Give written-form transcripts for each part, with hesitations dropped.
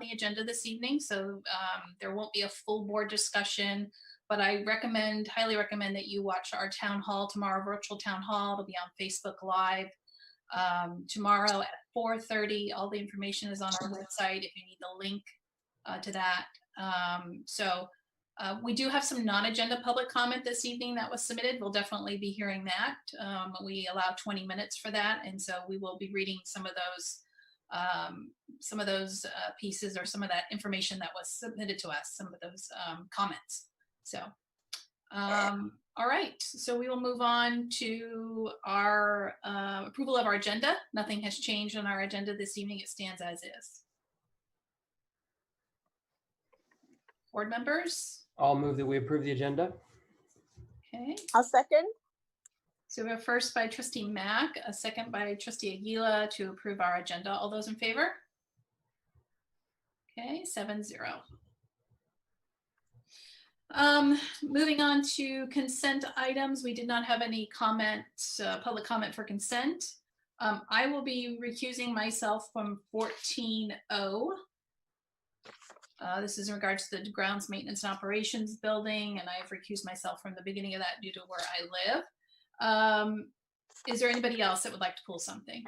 the agenda this evening, so there won't be a full board discussion, but I highly recommend that you watch our town hall tomorrow, virtual town hall. It'll be on Facebook Live tomorrow at 4:30. All the information is on our website if you need the link to that. We do have some non-agenda public comment this evening that was submitted. We'll definitely be hearing that. We allow 20 minutes for that, and so we will be reading some of those pieces or some of that information that was submitted to us, some of those comments. So, all right, so we will move on to our approval of our agenda. Nothing has changed on our agenda this evening. It stands as is. Board members? I'll move that we approve the agenda. Okay. I'll second. So we have first by trustee Mack, a second by trustee Aguila to approve our agenda. All those in favor? Okay, 7-0. Moving on to consent items. We did not have any comments, public comment for consent. I will be recusing myself from 14-0. This is in regards to the grounds maintenance and operations building, and I've recused myself from the beginning of that due to where I live. Is there anybody else that would like to pull something?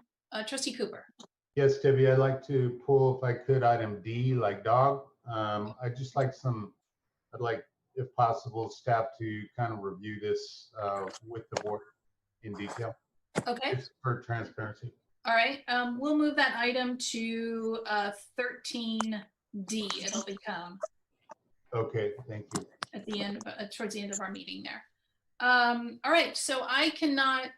Trustee Cooper. Yes, Debbie, I'd like to pull, if I could, item D, like dog. I'd just like I'd like, if possible, staff to kind of review this with the board in detail. Okay. Just for transparency. All right, we'll move that item to 13D. It'll become. Okay, thank you. At the end, towards the end of our meeting there. All right, so I cannot,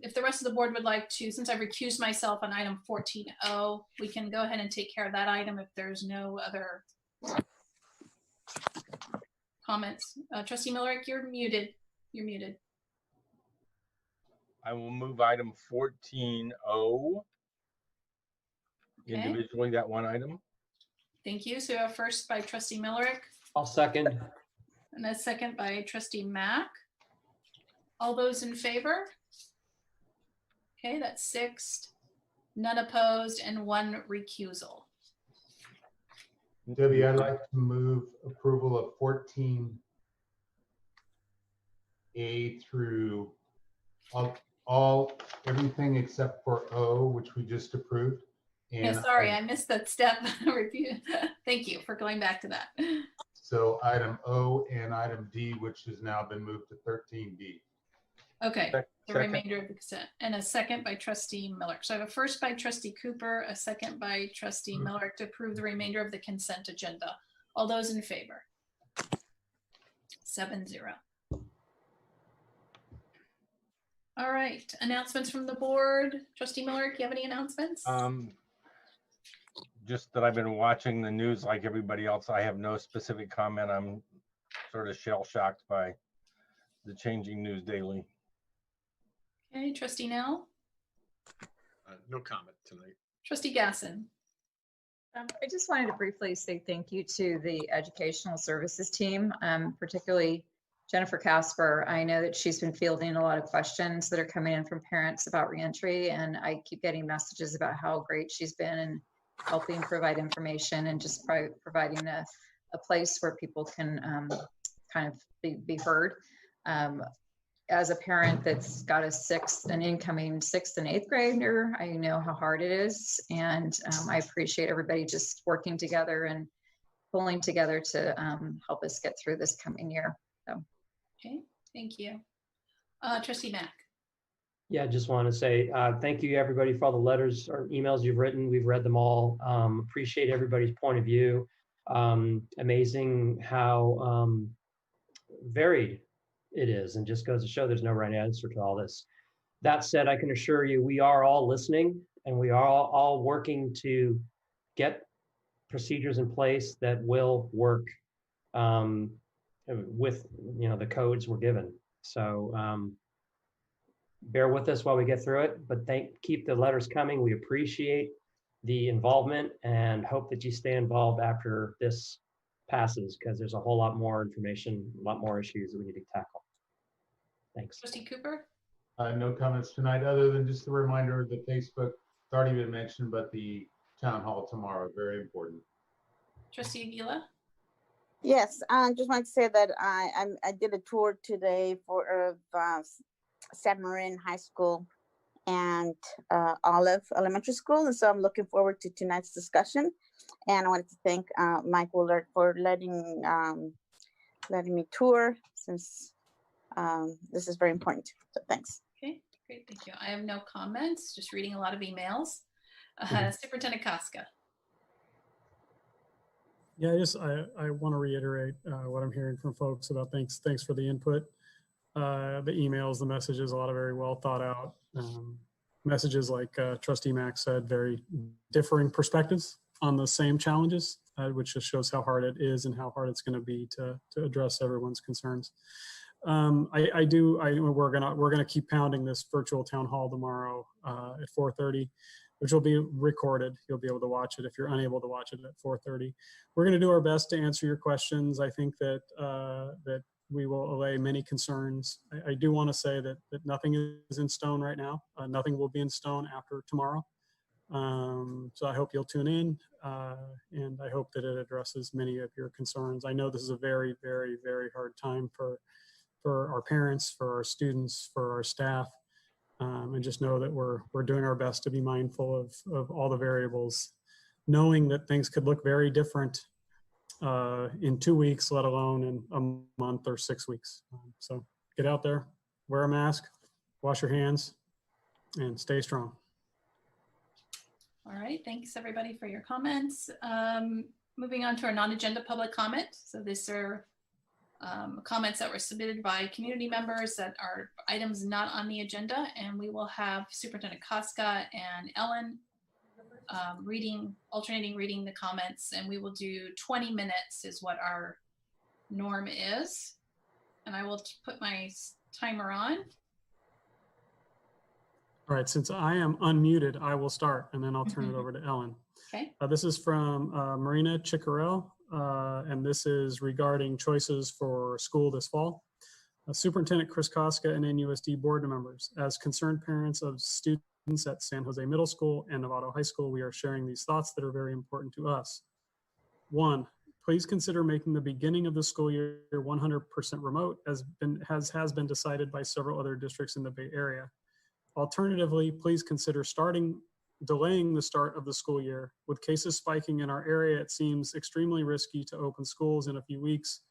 if the rest of the board would like to, since I've recused myself on item 14-0, we can go ahead and take care of that item if there's no other comments. Trustee Millerick, you're muted. You're muted. I will move item 14-0 individually, that one item. Thank you. So first by trustee Millerick. I'll second. And a second by trustee Mack. All those in favor? Okay, that's 6. None opposed and 1 recusal. Debbie, I'd like to move approval of 14A through everything except for O, which we just approved. And yeah, sorry, I missed that step. Review. Thank you for going back to that. So item O and item D, which has now been moved to 13B. Okay, the remainder of the consent. And a second by trustee Miller. So I have a first by trustee Cooper, a second by trustee Miller to approve the remainder of the consent agenda. All those in favor? 7-0. All right, announcements from the board. Trustee Miller, do you have any announcements? Just that I've been watching the news like everybody else. I have no specific comment. I'm sort of shell-shocked by the changing news daily. Okay, trustee Nell? No comment tonight. Trustee Gasson? I just wanted to briefly say thank you to the educational services team, particularly Jennifer Casper. I know that she's been fielding a lot of questions that are coming in from parents about reentry, and I keep getting messages about how great she's been in helping provide information and just providing a place where people can kind of be heard. As a parent that's got an incoming 6th and 8th grader, I know how hard it is. And I appreciate everybody just working together and pulling together to help us get through this coming year. So. Okay, thank you. Trustee Mack. Yeah, I just want to say thank you everybody for all the letters or emails you've written. We've read them all. Appreciate everybody's point of view. Amazing how varied it is, and just goes to show there's no right answer to all this. That said, I can assure you we are all listening, and we are all working to get procedures in place that will work with the codes we're given. So bear with us while we get through it, but keep the letters coming. We appreciate the involvement and hope that you stay involved after this passes, because there's a whole lot more information, a lot more issues that we need to tackle. Thanks. Trustee Cooper? No comments tonight, other than just a reminder of the Facebook. It's already been mentioned, but the town hall tomorrow, very important. Trustee Avila? Yes, I just want to say that I did a tour today for San Marin High School and Olive Elementary School, and so I'm looking forward to tonight's discussion. And I wanted to thank Mike Willard for letting me tour, since this is very important. So thanks. Okay, great, thank you. I have no comments, just reading a lot of emails. Superintendent Casca. Yeah, I want to reiterate what I'm hearing from folks about thanks for the input, the emails, the messages, a lot of very well thought out messages, like Trustee Max said, very differing perspectives on the same challenges, which just shows how hard it is and how hard it's going to be to address everyone's concerns. We're gonna keep pounding this virtual town hall tomorrow at 4:30, which will be recorded. You'll be able to watch it if you're unable to watch it at 4:30. We're going to do our best to answer your questions. I think that that we will allay many concerns. I do want to say that nothing is in stone right now. Nothing will be in stone after tomorrow. So I hope you'll tune in, and I hope that it addresses many of your concerns. I know this is a very, very, very hard time for our parents, for our students, for our staff, and just know that we're doing our best to be mindful of all the variables, knowing that things could look very different in 2 weeks, let alone in a month or 6 weeks. So get out there, wear a mask, wash your hands, and stay strong. All right, thanks everybody for your comments. Moving on to our non-agenda public comment. So these are comments that were submitted by community members that are items not on the agenda, and we will have Superintendent Casca and Ellen alternating reading the comments, and we will do 20 minutes is what our norm is. And I will put my timer on. All right, since I am unmuted, I will start, and then I'll turn it over to Ellen. Okay. This is from Marina Chicarel, and this is regarding choices for school this fall. Superintendent Chris Casca and NUSD board members, as concerned parents of students at San Jose Middle School and Novato High School, we are sharing these thoughts that are very important to us. 1, please consider making the beginning of the school year 100% remote, as has been decided by several other districts in the Bay Area. Alternatively, please consider delaying the start of the school year. With cases spiking in our area, it seems extremely risky to open schools in a few weeks.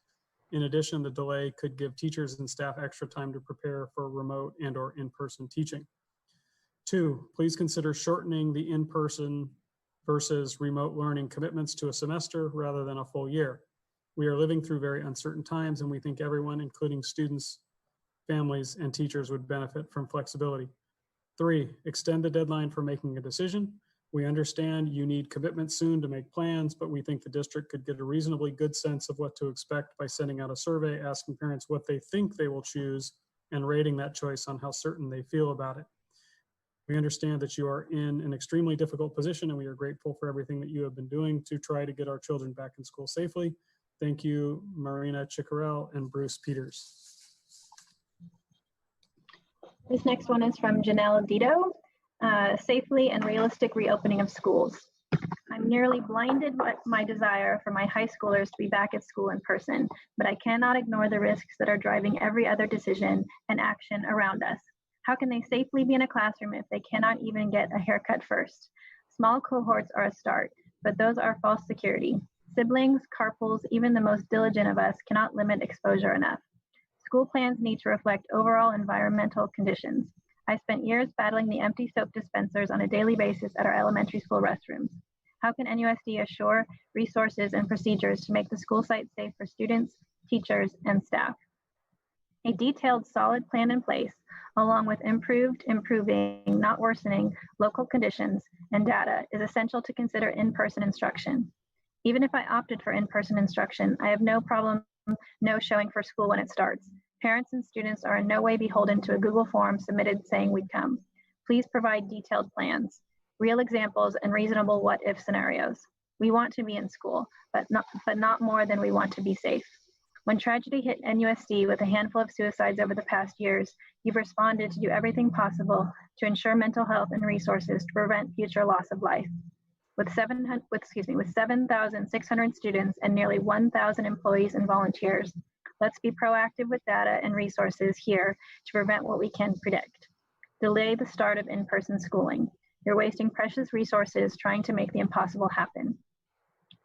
In addition, the delay could give teachers and staff extra time to prepare for remote and/or in-person teaching. 2, please consider shortening the in-person versus remote learning commitments to a semester rather than a full year. We are living through very uncertain times, and we think everyone, including students, families, and teachers, would benefit from flexibility. 3, extend the deadline for making a decision. We understand you need commitment soon to make plans, but we think the district could get a reasonably good sense of what to expect by sending out a survey asking parents what they think they will choose and rating that choice on how certain they feel about it. We understand that you are in an extremely difficult position, and we are grateful for everything that you have been doing to try to get our children back in school safely. Thank you, Marina Chicarel and Bruce Peters. This next one is from Janelle Dito, safely and realistic reopening of schools. I'm nearly blinded by my desire for my high schoolers to be back at school in person, but I cannot ignore the risks that are driving every other decision and action around us. How can they safely be in a classroom if they cannot even get a haircut first? Small cohorts are a start, but those are false security. Siblings, carpools, even the most diligent of us cannot limit exposure enough. School plans need to reflect overall environmental conditions. I spent years battling the empty soap dispensers on a daily basis at our elementary school restrooms. How can NUSD assure resources and procedures to make the school site safe for students, teachers, and staff? A detailed, solid plan in place, along with improving, not worsening, local conditions and data is essential to consider in-person instruction. Even if I opted for in-person instruction, I have no problem no showing for school when it starts. Parents and students are in no way beholden to a Google form submitted saying we'd come. Please provide detailed plans, real examples, and reasonable what-if scenarios. We want to be in school, but not more than we want to be safe. When tragedy hit NUSD with a handful of suicides over the past years, you've responded to do everything possible to ensure mental health and resources to prevent future loss of life. With 7,600 students and nearly 1,000 employees and volunteers, let's be proactive with data and resources here to prevent what we can predict. Delay the start of in-person schooling. You're wasting precious resources trying to make the impossible happen.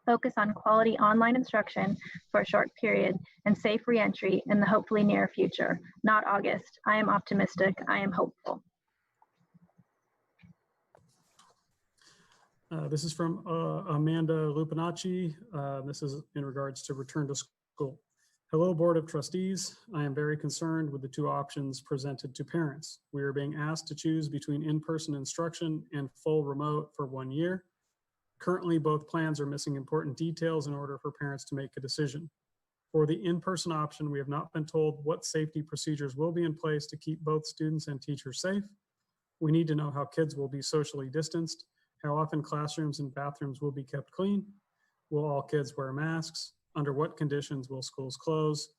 Focus on quality online instruction for a short period and safe reentry in the hopefully near future, not August. I am optimistic. I am hopeful. This is from Amanda Lupinacci. This is in regards to return to school. Hello, Board of Trustees. I am very concerned with the two options presented to parents. We are being asked to choose between in-person instruction and full remote for 1 year. Currently, both plans are missing important details in order for parents to make a decision. For the in-person option, we have not been told what safety procedures will be in place to keep both students and teachers safe. We need to know how kids will be socially distanced, how often classrooms and bathrooms will be kept clean. Will all kids wear masks? Under what conditions will schools close?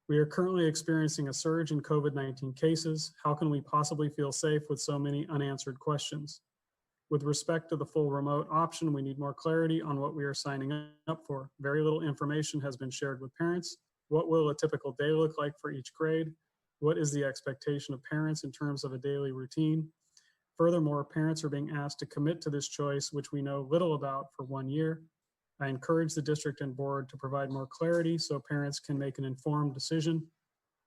We are currently experiencing a surge in COVID-19 cases. How can we possibly feel safe with so many unanswered questions? With respect to the full remote option, we need more clarity on what we are signing up for. Very little information has been shared with parents. What will a typical day look like for each grade? What is the expectation of parents in terms of a daily routine? Furthermore, parents are being asked to commit to this choice, which we know little about, for 1 year. I encourage the district and board to provide more clarity so parents can make an informed decision.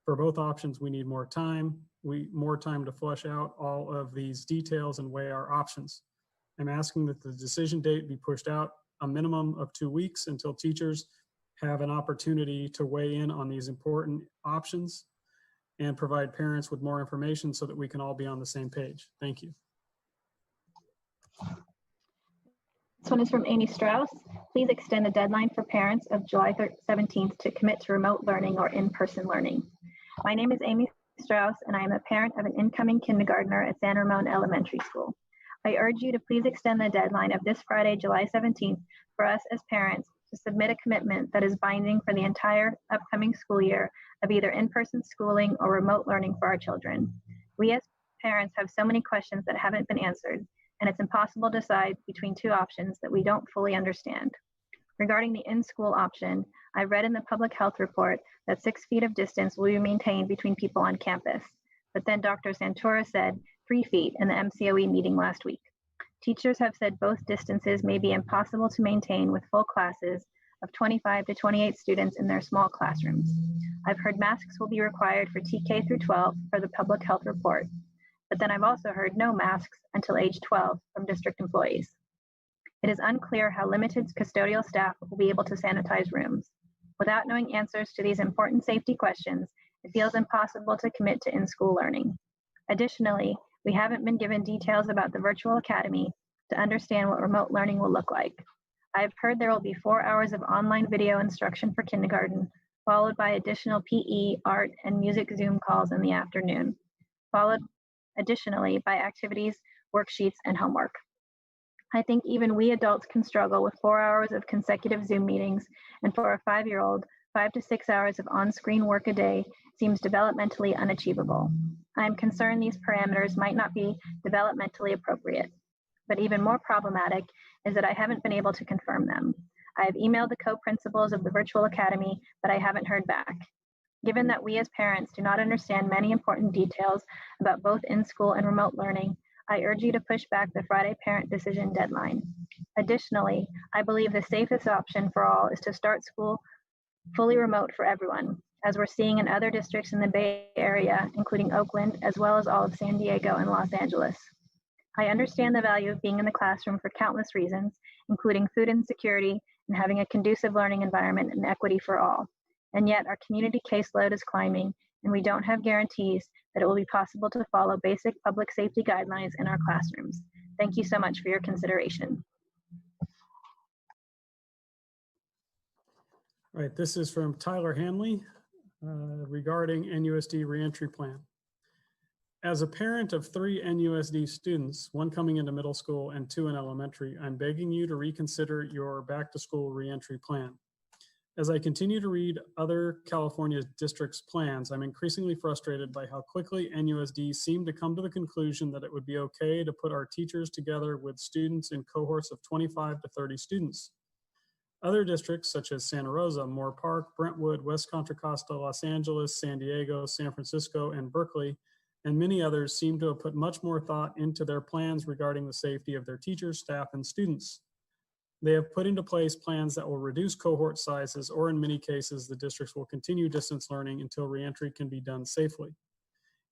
For both options, we need more time. More time to flesh out all of these details and weigh our options. I'm asking that the decision date be pushed out a minimum of 2 weeks until teachers have an opportunity to weigh in on these important options and provide parents with more information so that we can all be on the same page. Thank you. This one is from Amy Strauss. Please extend the deadline for parents of July 17th to commit to remote learning or in-person learning. My name is Amy Strauss, and I am a parent of an incoming kindergartner at San Ramon Elementary School. I urge you to please extend the deadline of this Friday, July 17th, for us as parents to submit a commitment that is binding for the entire upcoming school year of either in-person schooling or remote learning for our children. We as parents have so many questions that haven't been answered, and it's impossible to decide between two options that we don't fully understand. Regarding the in-school option, I read in the public health report that 6 feet of distance will be maintained between people on campus. But then Dr. Santora said 3 feet in the MCOE meeting last week. Teachers have said both distances may be impossible to maintain with full classes of 25 to 28 students in their small classrooms. I've heard masks will be required for TK through 12 for the public health report, but then I've also heard no masks until age 12 from district employees. It is unclear how limited custodial staff will be able to sanitize rooms. Without knowing answers to these important safety questions, it feels impossible to commit to in-school learning. Additionally, we haven't been given details about the virtual academy to understand what remote learning will look like. I've heard there will be 4 hours of online video instruction for kindergarten, followed by additional PE, art, and music Zoom calls in the afternoon, followed additionally by activities, worksheets, and homework. I think even we adults can struggle with 4 hours of consecutive Zoom meetings, and for a 5-year-old, 5 to 6 hours of on-screen work a day seems developmentally unachievable. I am concerned these parameters might not be developmentally appropriate. But even more problematic is that I haven't been able to confirm them. I have emailed the co-principals of the virtual academy, but I haven't heard back. Given that we as parents do not understand many important details about both in-school and remote learning, I urge you to push back the Friday parent decision deadline. Additionally, I believe the safest option for all is to start school fully remote for everyone, as we're seeing in other districts in the Bay Area, including Oakland, as well as all of San Diego and Los Angeles. I understand the value of being in the classroom for countless reasons, including food insecurity and having a conducive learning environment and equity for all. And yet our community caseload is climbing, and we don't have guarantees that it will be possible to follow basic public safety guidelines in our classrooms. Thank you so much for your consideration. All right, this is from Tyler Hanley regarding NUSD reentry plan. As a parent of 3 NUSD students, 1 coming into middle school and 2 in elementary, I'm begging you to reconsider your back to school reentry plan. As I continue to read other California districts' plans, I'm increasingly frustrated by how quickly NUSD seemed to come to the conclusion that it would be okay to put our teachers together with students in cohorts of 25 to 30 students. Other districts such as Santa Rosa, Moore Park, Brentwood, West Contra Costa, Los Angeles, San Diego, San Francisco, and Berkeley, and many others seem to have put much more thought into their plans regarding the safety of their teachers, staff, and students. They have put into place plans that will reduce cohort sizes, or in many cases, the districts will continue distance learning until reentry can be done safely.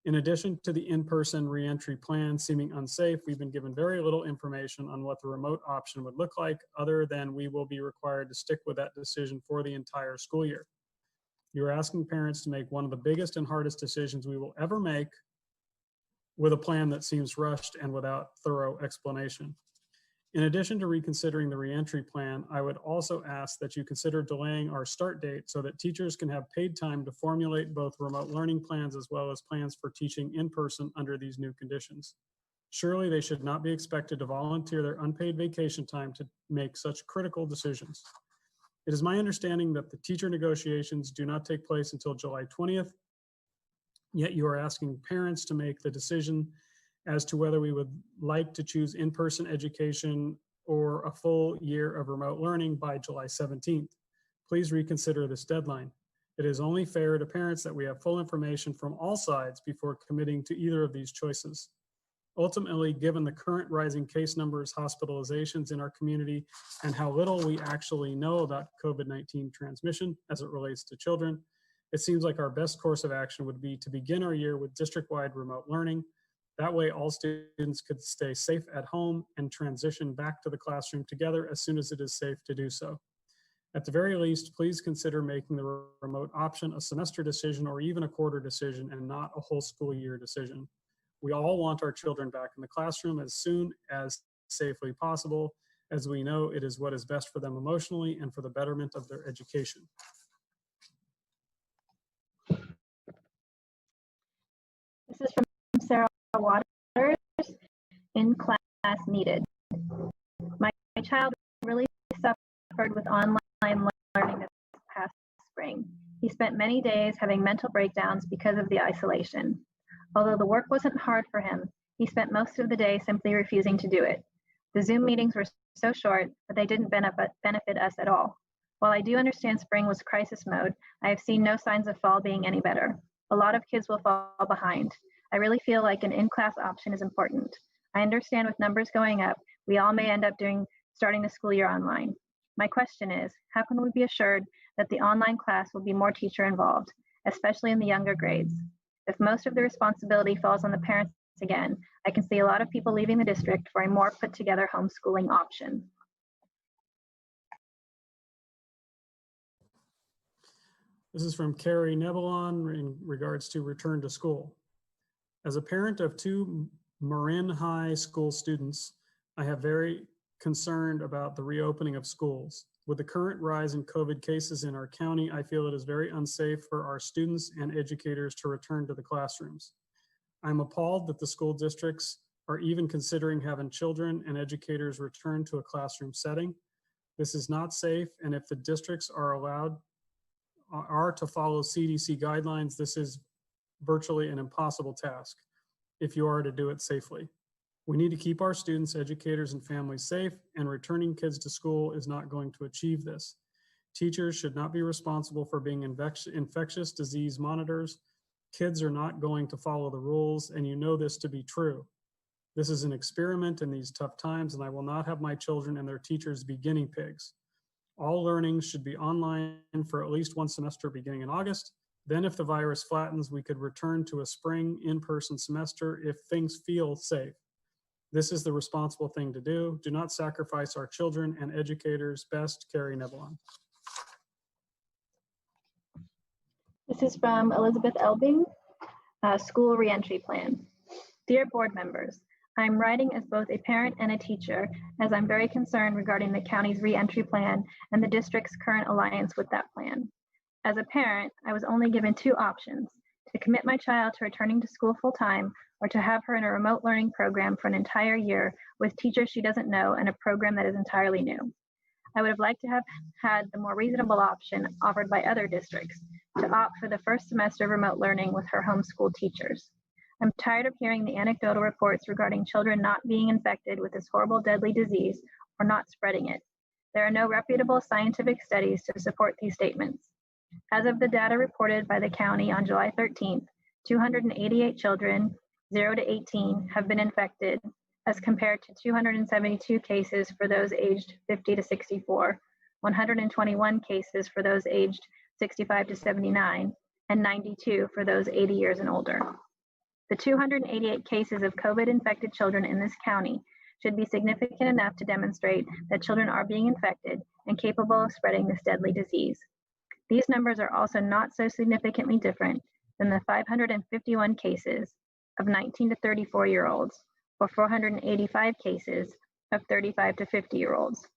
In addition to the in-person reentry plan seeming unsafe, we've been given very little information on what the remote option would look like, other than we will be required to stick with that decision for the entire school year. You're asking parents to make one of the biggest and hardest decisions we will ever make with a plan that seems rushed and without thorough explanation. In addition to reconsidering the reentry plan, I would also ask that you consider delaying our start date so that teachers can have paid time to formulate both remote learning plans as well as plans for teaching in person under these new conditions. Surely they should not be expected to volunteer their unpaid vacation time to make such critical decisions. It is my understanding that the teacher negotiations do not take place until July 20th, yet you are asking parents to make the decision as to whether we would like to choose in-person education or a full year of remote learning by July 17th. Please reconsider this deadline. It is only fair to parents that we have full information from all sides before committing to either of these choices. Ultimately, given the current rising case numbers, hospitalizations in our community, and how little we actually know about COVID-19 transmission as it relates to children, it seems like our best course of action would be to begin our year with district-wide remote learning. That way, all students could stay safe at home and transition back to the classroom together as soon as it is safe to do so. At the very least, please consider making the remote option a semester decision or even a quarter decision and not a whole school year decision. We all want our children back in the classroom as soon as safely possible, as we know it is what is best for them emotionally and for the betterment of their education. This is from Sarah Waters, in class needed. My child really suffered with online learning this past spring. He spent many days having mental breakdowns because of the isolation. Although the work wasn't hard for him, he spent most of the day simply refusing to do it. The Zoom meetings were so short, but they didn't benefit us at all. While I do understand spring was crisis mode, I have seen no signs of fall being any better. A lot of kids will fall behind. I really feel like an in-class option is important. I understand with numbers going up, we all may end up starting the school year online. My question is, how can we be assured that the online class will be more teacher involved, especially in the younger grades? If most of the responsibility falls on the parents again, I can see a lot of people leaving the district for a more put together homeschooling option. This is from Carrie Nebelon in regards to return to school. As a parent of two Marin High School students, I have very concerned about the reopening of schools. With the current rise in COVID cases in our county, I feel it is very unsafe for our students and educators to return to the classrooms. I'm appalled that the school districts are even considering having children and educators return to a classroom setting. This is not safe, and if the districts are to follow CDC guidelines, this is virtually an impossible task if you are to do it safely. We need to keep our students, educators, and families safe, and returning kids to school is not going to achieve this. Teachers should not be responsible for being infectious disease monitors. Kids are not going to follow the rules, and you know this to be true. This is an experiment in these tough times, and I will not have my children and their teachers be guinea pigs. All learning should be online for at least one semester beginning in August. Then if the virus flattens, we could return to a spring in-person semester if things feel safe. This is the responsible thing to do. Do not sacrifice our children and educators. Best, Carrie Nebelon. This is from Elizabeth Elbing, School Reentry Plan. Dear board members, I'm writing as both a parent and a teacher, as I'm very concerned regarding the county's reentry plan and the district's current alliance with that plan. As a parent, I was only given two options: to commit my child to returning to school full-time, or to have her in a remote learning program for an entire year with teachers she doesn't know and a program that is entirely new. I would have liked to have had the more reasonable option offered by other districts to opt for the first semester of remote learning with her homeschool teachers. I'm tired of hearing the anecdotal reports regarding children not being infected with this horrible, deadly disease or not spreading it. There are no reputable scientific studies to support these statements. As of the data reported by the county on July 13th, 288 children 0 to 18 have been infected, as compared to 272 cases for those aged 50 to 64, 121 cases for those aged 65 to 79, and 92 for those 80 years and older. The 288 cases of COVID-infected children in this county should be significant enough to demonstrate that children are being infected and capable of spreading this deadly disease. These numbers are also not so significantly different than the 551 cases of 19 to 34-year-olds, or 485 cases of 35 to 50-year-olds.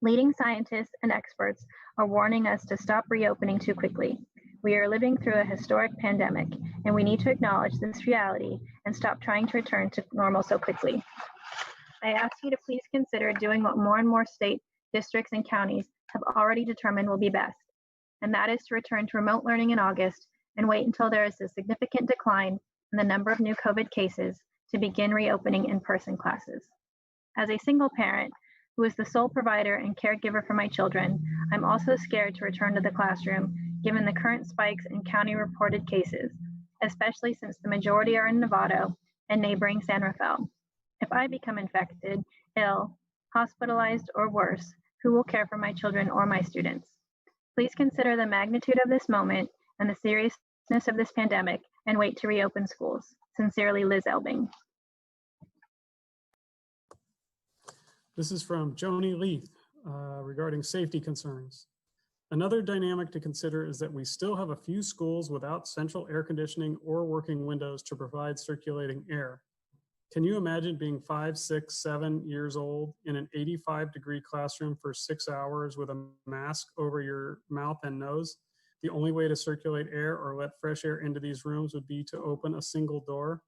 Leading scientists and experts are warning us to stop reopening too quickly. We are living through a historic pandemic, and we need to acknowledge this reality and stop trying to return to normal so quickly. I ask you to please consider doing what more and more state districts and counties have already determined will be best, and that is to return to remote learning in August and wait until there is a significant decline in the number of new COVID cases to begin reopening in-person classes. As a single parent who is the sole provider and caregiver for my children, I'm also scared to return to the classroom given the current spikes in county reported cases, especially since the majority are in Novato and neighboring San Rafael. If I become infected, ill, hospitalized, or worse, who will care for my children or my students? Please consider the magnitude of this moment and the seriousness of this pandemic and wait to reopen schools. Sincerely, Liz Elbing. This is from Joni Leith regarding safety concerns. Another dynamic to consider is that we still have a few schools without central air conditioning or working windows to provide circulating air. Can you imagine being 5, 6, 7 years old in an 85-degree classroom for 6 hours with a mask over your mouth and nose? The only way to circulate air or let fresh air into these rooms would be to open a single door.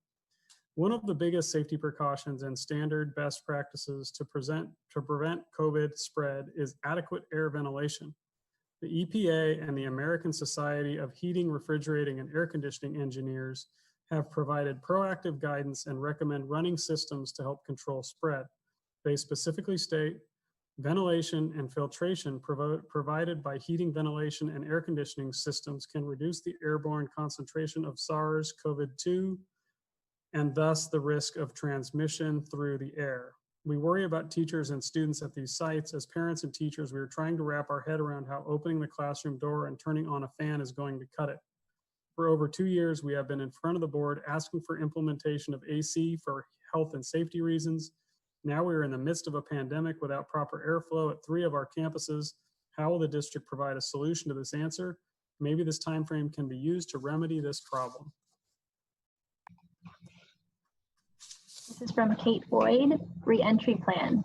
One of the biggest safety precautions and standard best practices to prevent COVID spread is adequate air ventilation. The EPA and the American Society of Heating, Refrigerating, and Air Conditioning Engineers have provided proactive guidance and recommend running systems to help control spread. They specifically state ventilation and filtration provided by heating, ventilation, and air conditioning systems can reduce the airborne concentration of SARS-CoV-2 and thus the risk of transmission through the air. We worry about teachers and students at these sites. As parents and teachers, we are trying to wrap our head around how opening the classroom door and turning on a fan is going to cut it. For over 2 years, we have been in front of the board asking for implementation of AC for health and safety reasons. Now we are in the midst of a pandemic without proper airflow at 3 of our campuses. How will the district provide a solution to this answer? Maybe this time frame can be used to remedy this problem. This is from Kate Boyd, re-entry plan.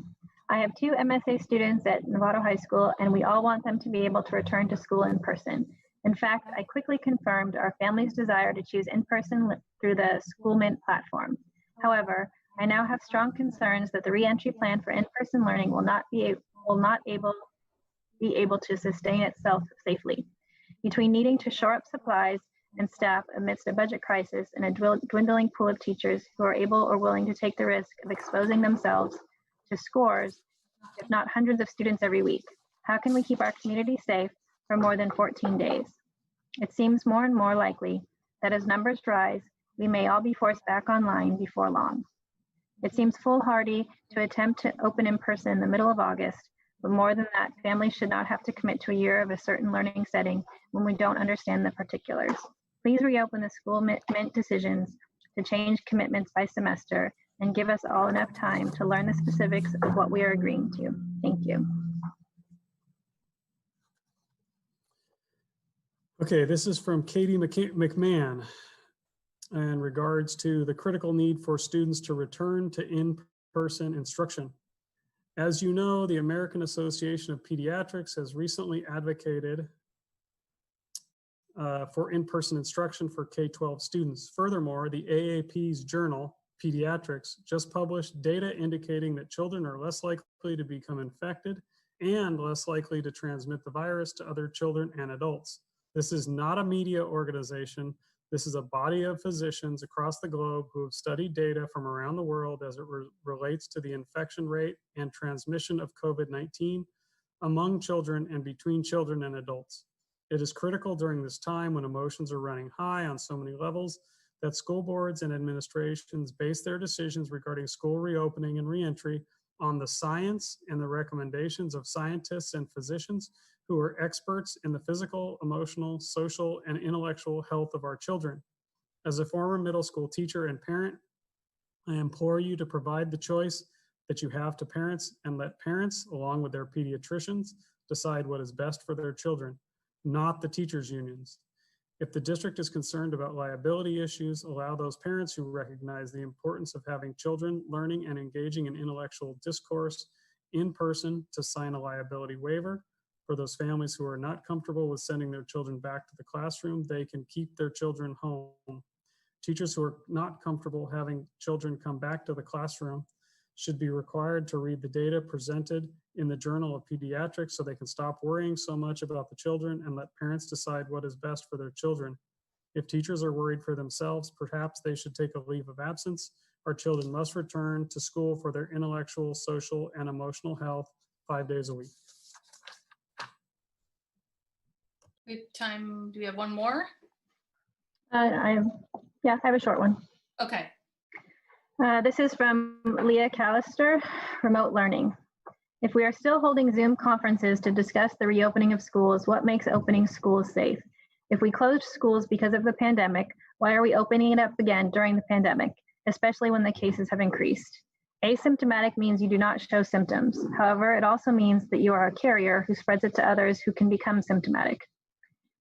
I have 2 MSA students at Novato High School, and we all want them to be able to return to school in person. In fact, I quickly confirmed our family's desire to choose in-person through the SchoolMint platform. However, I now have strong concerns that the re-entry plan for in-person learning will not be able to sustain itself safely. Between needing to shore up supplies and staff amidst a budget crisis and a dwindling pool of teachers who are able or willing to take the risk of exposing themselves to scores, if not hundreds of students every week, how can we keep our community safe for more than 14 days? It seems more and more likely that as numbers rise, we may all be forced back online before long. It seems foolhardy to attempt to open in person in the middle of August, but more than that, families should not have to commit to a year of a certain learning setting when we don't understand the particulars. Please reopen the SchoolMint decisions to change commitments by semester and give us all enough time to learn the specifics of what we are agreeing to. Thank you. Okay, this is from Katie McMahon in regards to the critical need for students to return to in-person instruction. As you know, the American Association of Pediatrics has recently advocated for in-person instruction for K-12 students. Furthermore, the AAP's journal, Pediatrics, just published data indicating that children are less likely to become infected and less likely to transmit the virus to other children and adults. This is not a media organization. This is a body of physicians across the globe who have studied data from around the world as it relates to the infection rate and transmission of COVID-19 among children and between children and adults. It is critical during this time when emotions are running high on so many levels that school boards and administrations base their decisions regarding school reopening and reentry on the science and the recommendations of scientists and physicians who are experts in the physical, emotional, social, and intellectual health of our children. As a former middle school teacher and parent, I implore you to provide the choice that you have to parents and let parents, along with their pediatricians, decide what is best for their children, not the teachers' unions. If the district is concerned about liability issues, allow those parents who recognize the importance of having children learning and engaging in intellectual discourse in person to sign a liability waiver. For those families who are not comfortable with sending their children back to the classroom, they can keep their children home. Teachers who are not comfortable having children come back to the classroom should be required to read the data presented in the Journal of Pediatrics so they can stop worrying so much about the children and let parents decide what is best for their children. If teachers are worried for themselves, perhaps they should take a leave of absence. Our children must return to school for their intellectual, social, and emotional health 5 days a week. We have time, do we have one more? I have a short one. Okay. This is from Leah Callister, Remote Learning. If we are still holding Zoom conferences to discuss the reopening of schools, what makes opening schools safe? If we closed schools because of the pandemic, why are we opening it up again during the pandemic, especially when the cases have increased? Asymptomatic means you do not show symptoms. However, it also means that you are a carrier who spreads it to others who can become symptomatic.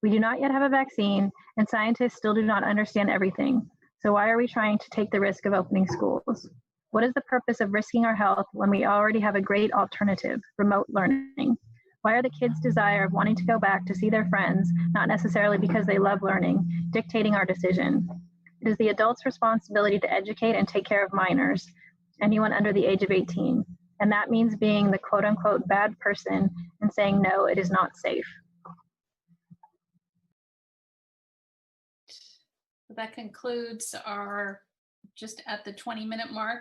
We do not yet have a vaccine, and scientists still do not understand everything. So why are we trying to take the risk of opening schools? What is the purpose of risking our health when we already have a great alternative, remote learning? Why are the kids' desire of wanting to go back to see their friends, not necessarily because they love learning, dictating our decision? It is the adult's responsibility to educate and take care of minors, anyone under the age of 18. And that means being the quote unquote bad person and saying, no, it is not safe. That concludes our, just at the 20-minute mark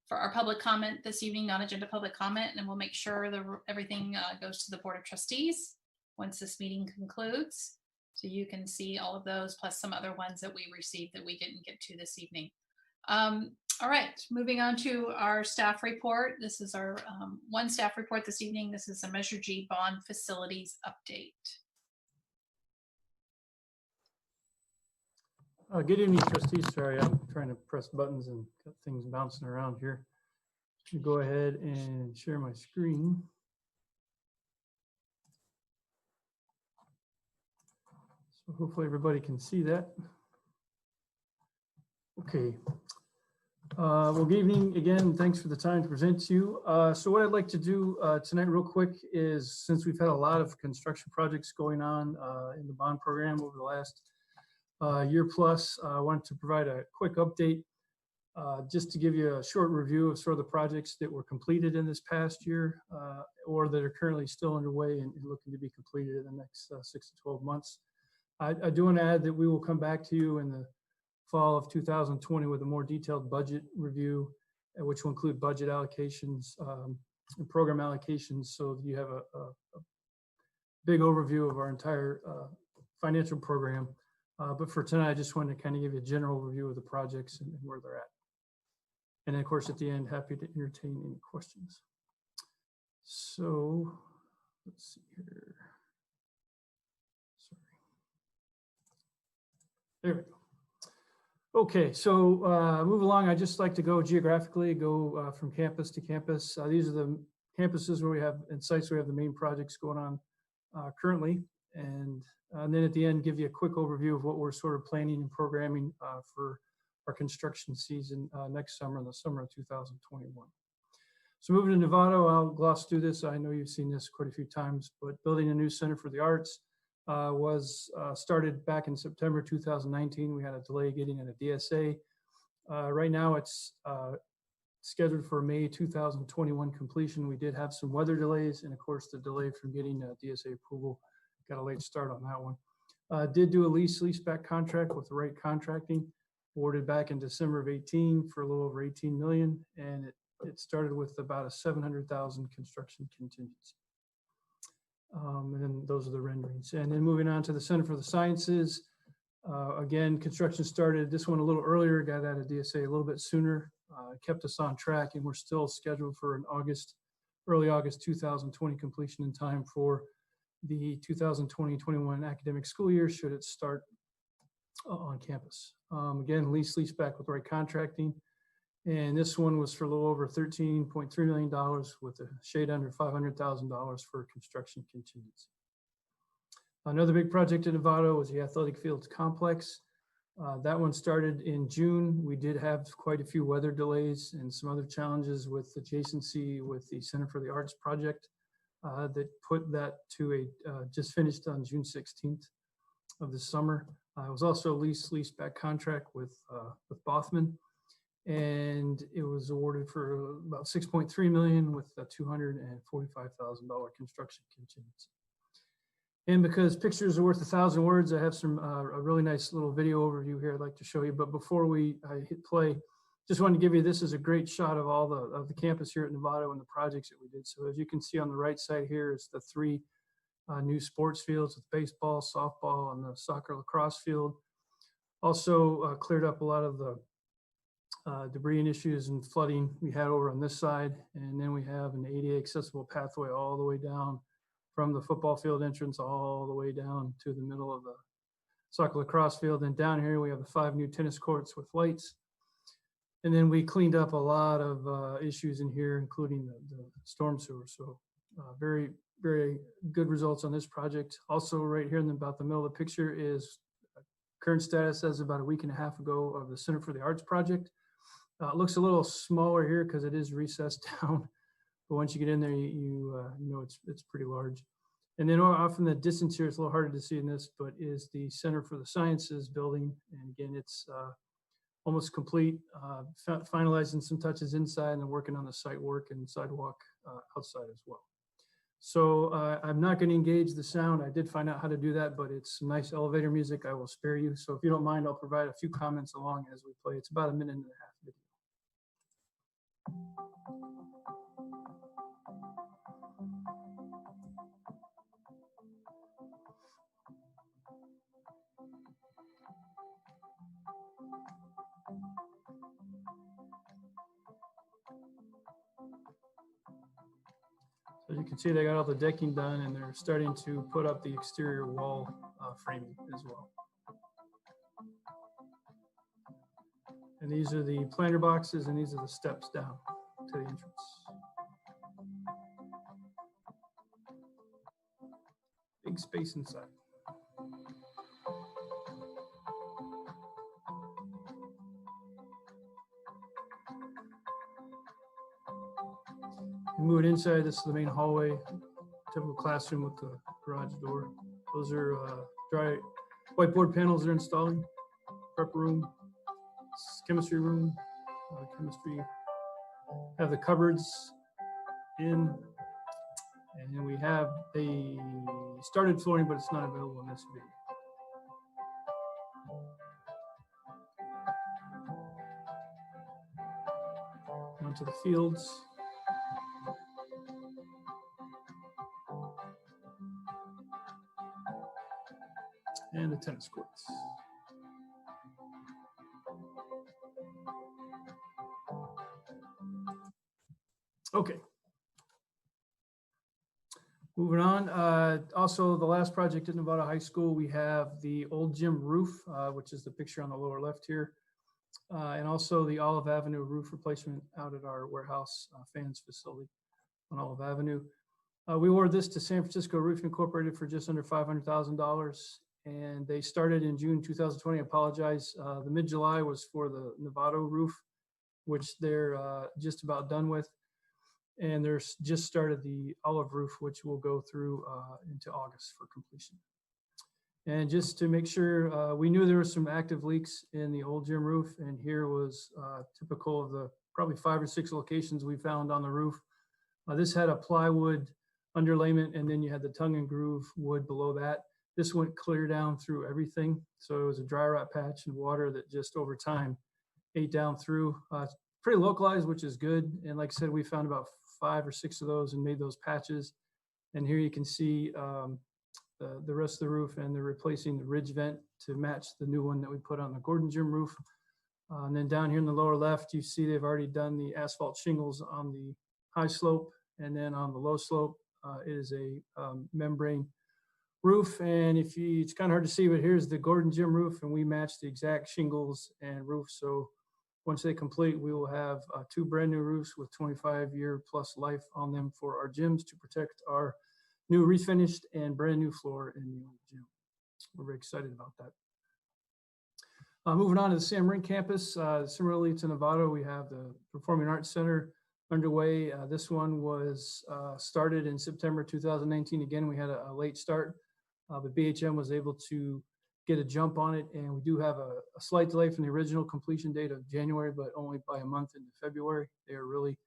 for our public comment this evening, non-agenda public comment, and we'll make sure that everything goes to the Board of Trustees once this meeting concludes. So you can see all of those, plus some other ones that we received that we didn't get to this evening. All right, moving on to our staff report. This is our one staff report this evening. This is a Measure G bond facilities update. Good evening, trustees. Sorry, I'm trying to press buttons and got things bouncing around here. Go ahead and share my screen. So hopefully everybody can see that. Okay. Well, good evening again. Thanks for the time to present to you. So what I'd like to do tonight real quick is, since we've had a lot of construction projects going on in the bond program over the last year plus, I wanted to provide a quick update just to give you a short review of sort of the projects that were completed in this past year or that are currently still underway and looking to be completed in the next 6 to 12 months. I do want to add that we will come back to you in the fall of 2020 with a more detailed budget review, which will include budget allocations and program allocations, so you have a big overview of our entire financial program. But for tonight, I just wanted to kind of give you a general review of the projects and where they're at. And of course, at the end, happy to entertain any questions. So let's see here. Sorry. There we go. Okay, so move along. I just like to go geographically, go from campus to campus. These are the campuses where we have, and sites where we have the main projects going on currently. And then at the end, give you a quick overview of what we're sort of planning and programming for our construction season next summer, in the summer of 2021. So moving to Novato, I'll gloss through this. I know you've seen this quite a few times, but building a new Center for the Arts was started back in September 2019. We had a delay getting in a DSA. Right now it's scheduled for May 2021 completion. We did have some weather delays, and of course the delay from getting DSA approval, got a late start on that one. Did do a leaseback contract with Wright Contracting, awarded back in December of 18 for a little over 18 million, and it started with about a 700,000 construction contingency. And then those are the renderings. And then moving on to the Center for the Sciences. Again, construction started this one a little earlier, got out of DSA a little bit sooner, kept us on track, and we're still scheduled for an early August 2020 completion in time for the 2020-21 academic school year, should it start on campus. Again, lease back with Wright Contracting. And this one was for a little over $13.3 million with a shade under $500,000 for construction contingency. Another big project in Novato was the athletic fields complex. That one started in June. We did have quite a few weather delays and some other challenges with adjacency with the Center for the Arts project that put that to a just finished on June 16th of the summer. It was also a lease back contract with Bothman, and it was awarded for about $6.3 million with a $245,000 construction contingency. And because pictures are worth 1,000 words, I have some a really nice little video overview here I'd like to show you. But before we hit play, just wanted to give you, this is a great shot of all the campus here at Novato and the projects that we did. So as you can see on the right side here, it's the 3 new sports fields with baseball, softball, and the soccer lacrosse field. Also cleared up a lot of the debris and issues and flooding we had over on this side. And then we have an ADA accessible pathway all the way down from the football field entrance all the way down to the middle of the soccer lacrosse field. And down here we have the 5 new tennis courts with lights. And then we cleaned up a lot of issues in here, including the storm sewer. So very, very good results on this project. Also right here in about the middle of the picture is current status as about a week and a half ago of the Center for the Arts project. It looks a little smaller here because it is recessed down. But once you get in there, you know it's pretty large. And then off in the distance here, it's a little harder to see in this, but is the Center for the Sciences building. And again, it's almost complete, finalizing some touches inside and then working on the site work and sidewalk outside as well. So I'm not going to engage the sound. I did find out how to do that, but it's some nice elevator music. I will spare you. So if you don't mind, I'll provide a few comments along as we play. It's about a minute and a half video. So you can see they got all the decking done and they're starting to put up the exterior wall framing as well. And these are the planter boxes and these are the steps down to the entrance. Big space inside. Move it inside, this is the main hallway, typical classroom with the garage door. Those are dry whiteboard panels they're installing, prep room, chemistry room, chemistry. Have the cupboards in, and then we have the started flooring, but it's not available in this video. Onto the fields. And the tennis courts. Okay. Moving on. Also, the last project at Novato High School, we have the old gym roof, which is the picture on the lower left here, and also the Olive Avenue roof replacement out at our warehouse fans facility on Olive Avenue. We awarded this to San Francisco Roofing Incorporated for just under $500,000. And they started in June 2020. I apologize. The mid-July was for the Novato roof, which they're just about done with. And they're just started the olive roof, which will go through into August for completion. And just to make sure, we knew there were some active leaks in the old gym roof, and here was typical of the probably 5 or 6 locations we found on the roof. This had a plywood underlayment, and then you had the tongue and groove wood below that. This went clear down through everything. So it was a dry rot patch and water that just over time ate down through. It's pretty localized, which is good. And like I said, we found about 5 or 6 of those and made those patches. And here you can see the rest of the roof, and they're replacing the ridge vent to match the new one that we put on the Gordon Gym roof. And then down here in the lower left, you see they've already done the asphalt shingles on the high slope, and then on the low slope, it is a membrane roof. And it's kind of hard to see, but here's the Gordon Gym roof, and we match the exact shingles and roof. So once they complete, we will have 2 brand new roofs with 25-year plus life on them for our gyms to protect our new refinished and brand new floor in the old gym. We're very excited about that. Moving on to the San Marin campus, similarly to Novato, we have the Performing Arts Center underway. This one was started in September 2019. Again, we had a late start, but BHM was able to get a jump on it, and we do have a slight delay from the original completion date of January, but only by a month into February. They are really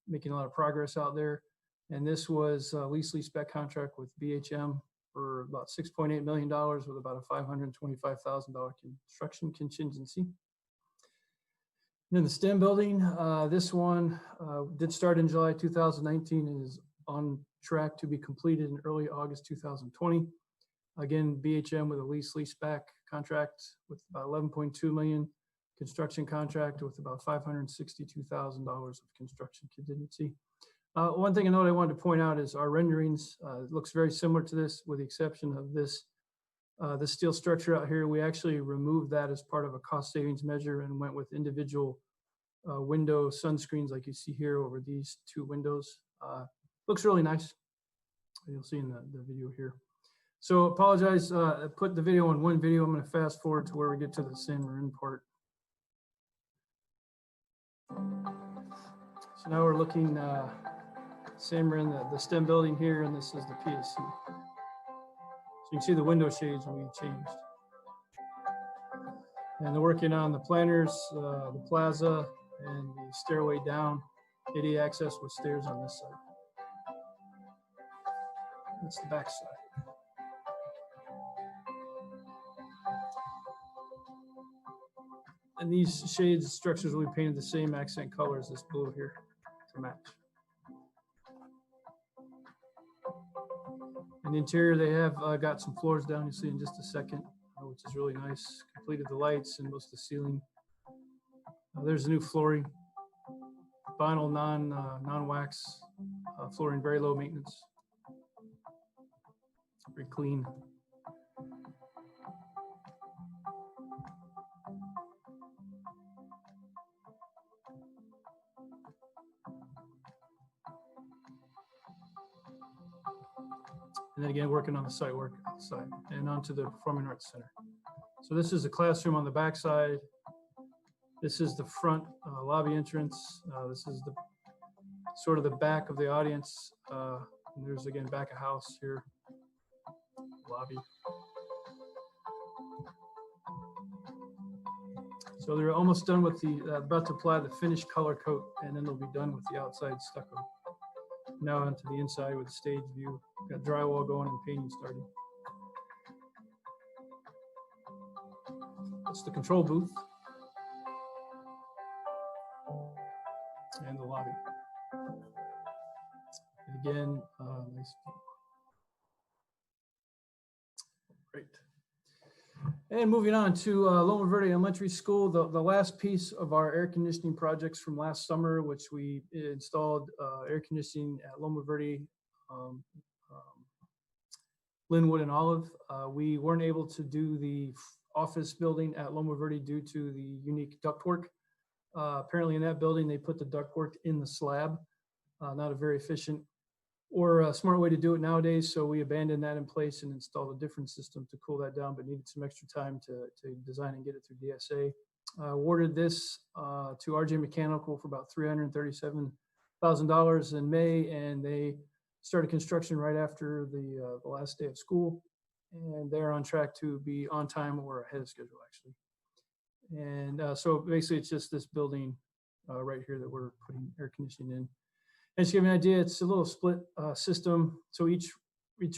making a lot of progress out there. And this was a lease spec contract with BHM for about $6.8 million with about a $525,000 construction contingency. And then the STEM building, this one did start in July 2019 and is on track to be completed in early August 2020. Again, BHM with a lease back contract with about 11.2 million, construction contract with about $562,000 of construction contingency. One thing I know I wanted to point out is our renderings looks very similar to this, with the exception of this steel structure out here. We actually removed that as part of a cost savings measure and went with individual window sunscreens like you see here over these 2 windows. Looks really nice. You'll see in the video here. So apologize, I put the video on one video. I'm going to fast forward to where we get to the San Marin part. So now we're looking San Marin, the STEM building here, and this is the PSC. So you can see the window shades we changed. And they're working on the planters, the plaza, and the stairway down, ADA access with stairs on this side. That's the back side. And these shades, structures will be painted the same accent color as this blue here to match. In the interior, they have got some floors down, you'll see in just a second, which is really nice. Completed the lights and most of the ceiling. There's the new flooring. Vinyl non-wax flooring, very low maintenance. Very clean. And then again, working on the site work outside and onto the Performing Arts Center. So this is the classroom on the back side. This is the front lobby entrance. This is the sort of the back of the audience. And there's again, back of house here, lobby. So they're almost done with the, about to apply the finished color coat, and then they'll be done with the outside stucco. Now onto the inside with the stage view. Got drywall going and painting starting. That's the control booth. And the lobby. And again, nice view. Great. And moving on to Loma Verde Elementary School, the last piece of our air conditioning projects from last summer, which we installed air conditioning at Loma Verde, Linwood and Olive. We weren't able to do the office building at Loma Verde due to the unique ductwork. Apparently in that building, they put the ductwork in the slab, not a very efficient or a smart way to do it nowadays. So we abandoned that in place and installed a different system to cool that down, but needed some extra time to design and get it through DSA. Awarded this to RJ Mechanical for about $337,000 in May, and they started construction right after the last day of school. And they're on track to be on time or ahead of schedule, actually. And so basically it's just this building right here that we're putting air conditioning in. And to give you an idea, it's a little split system. So each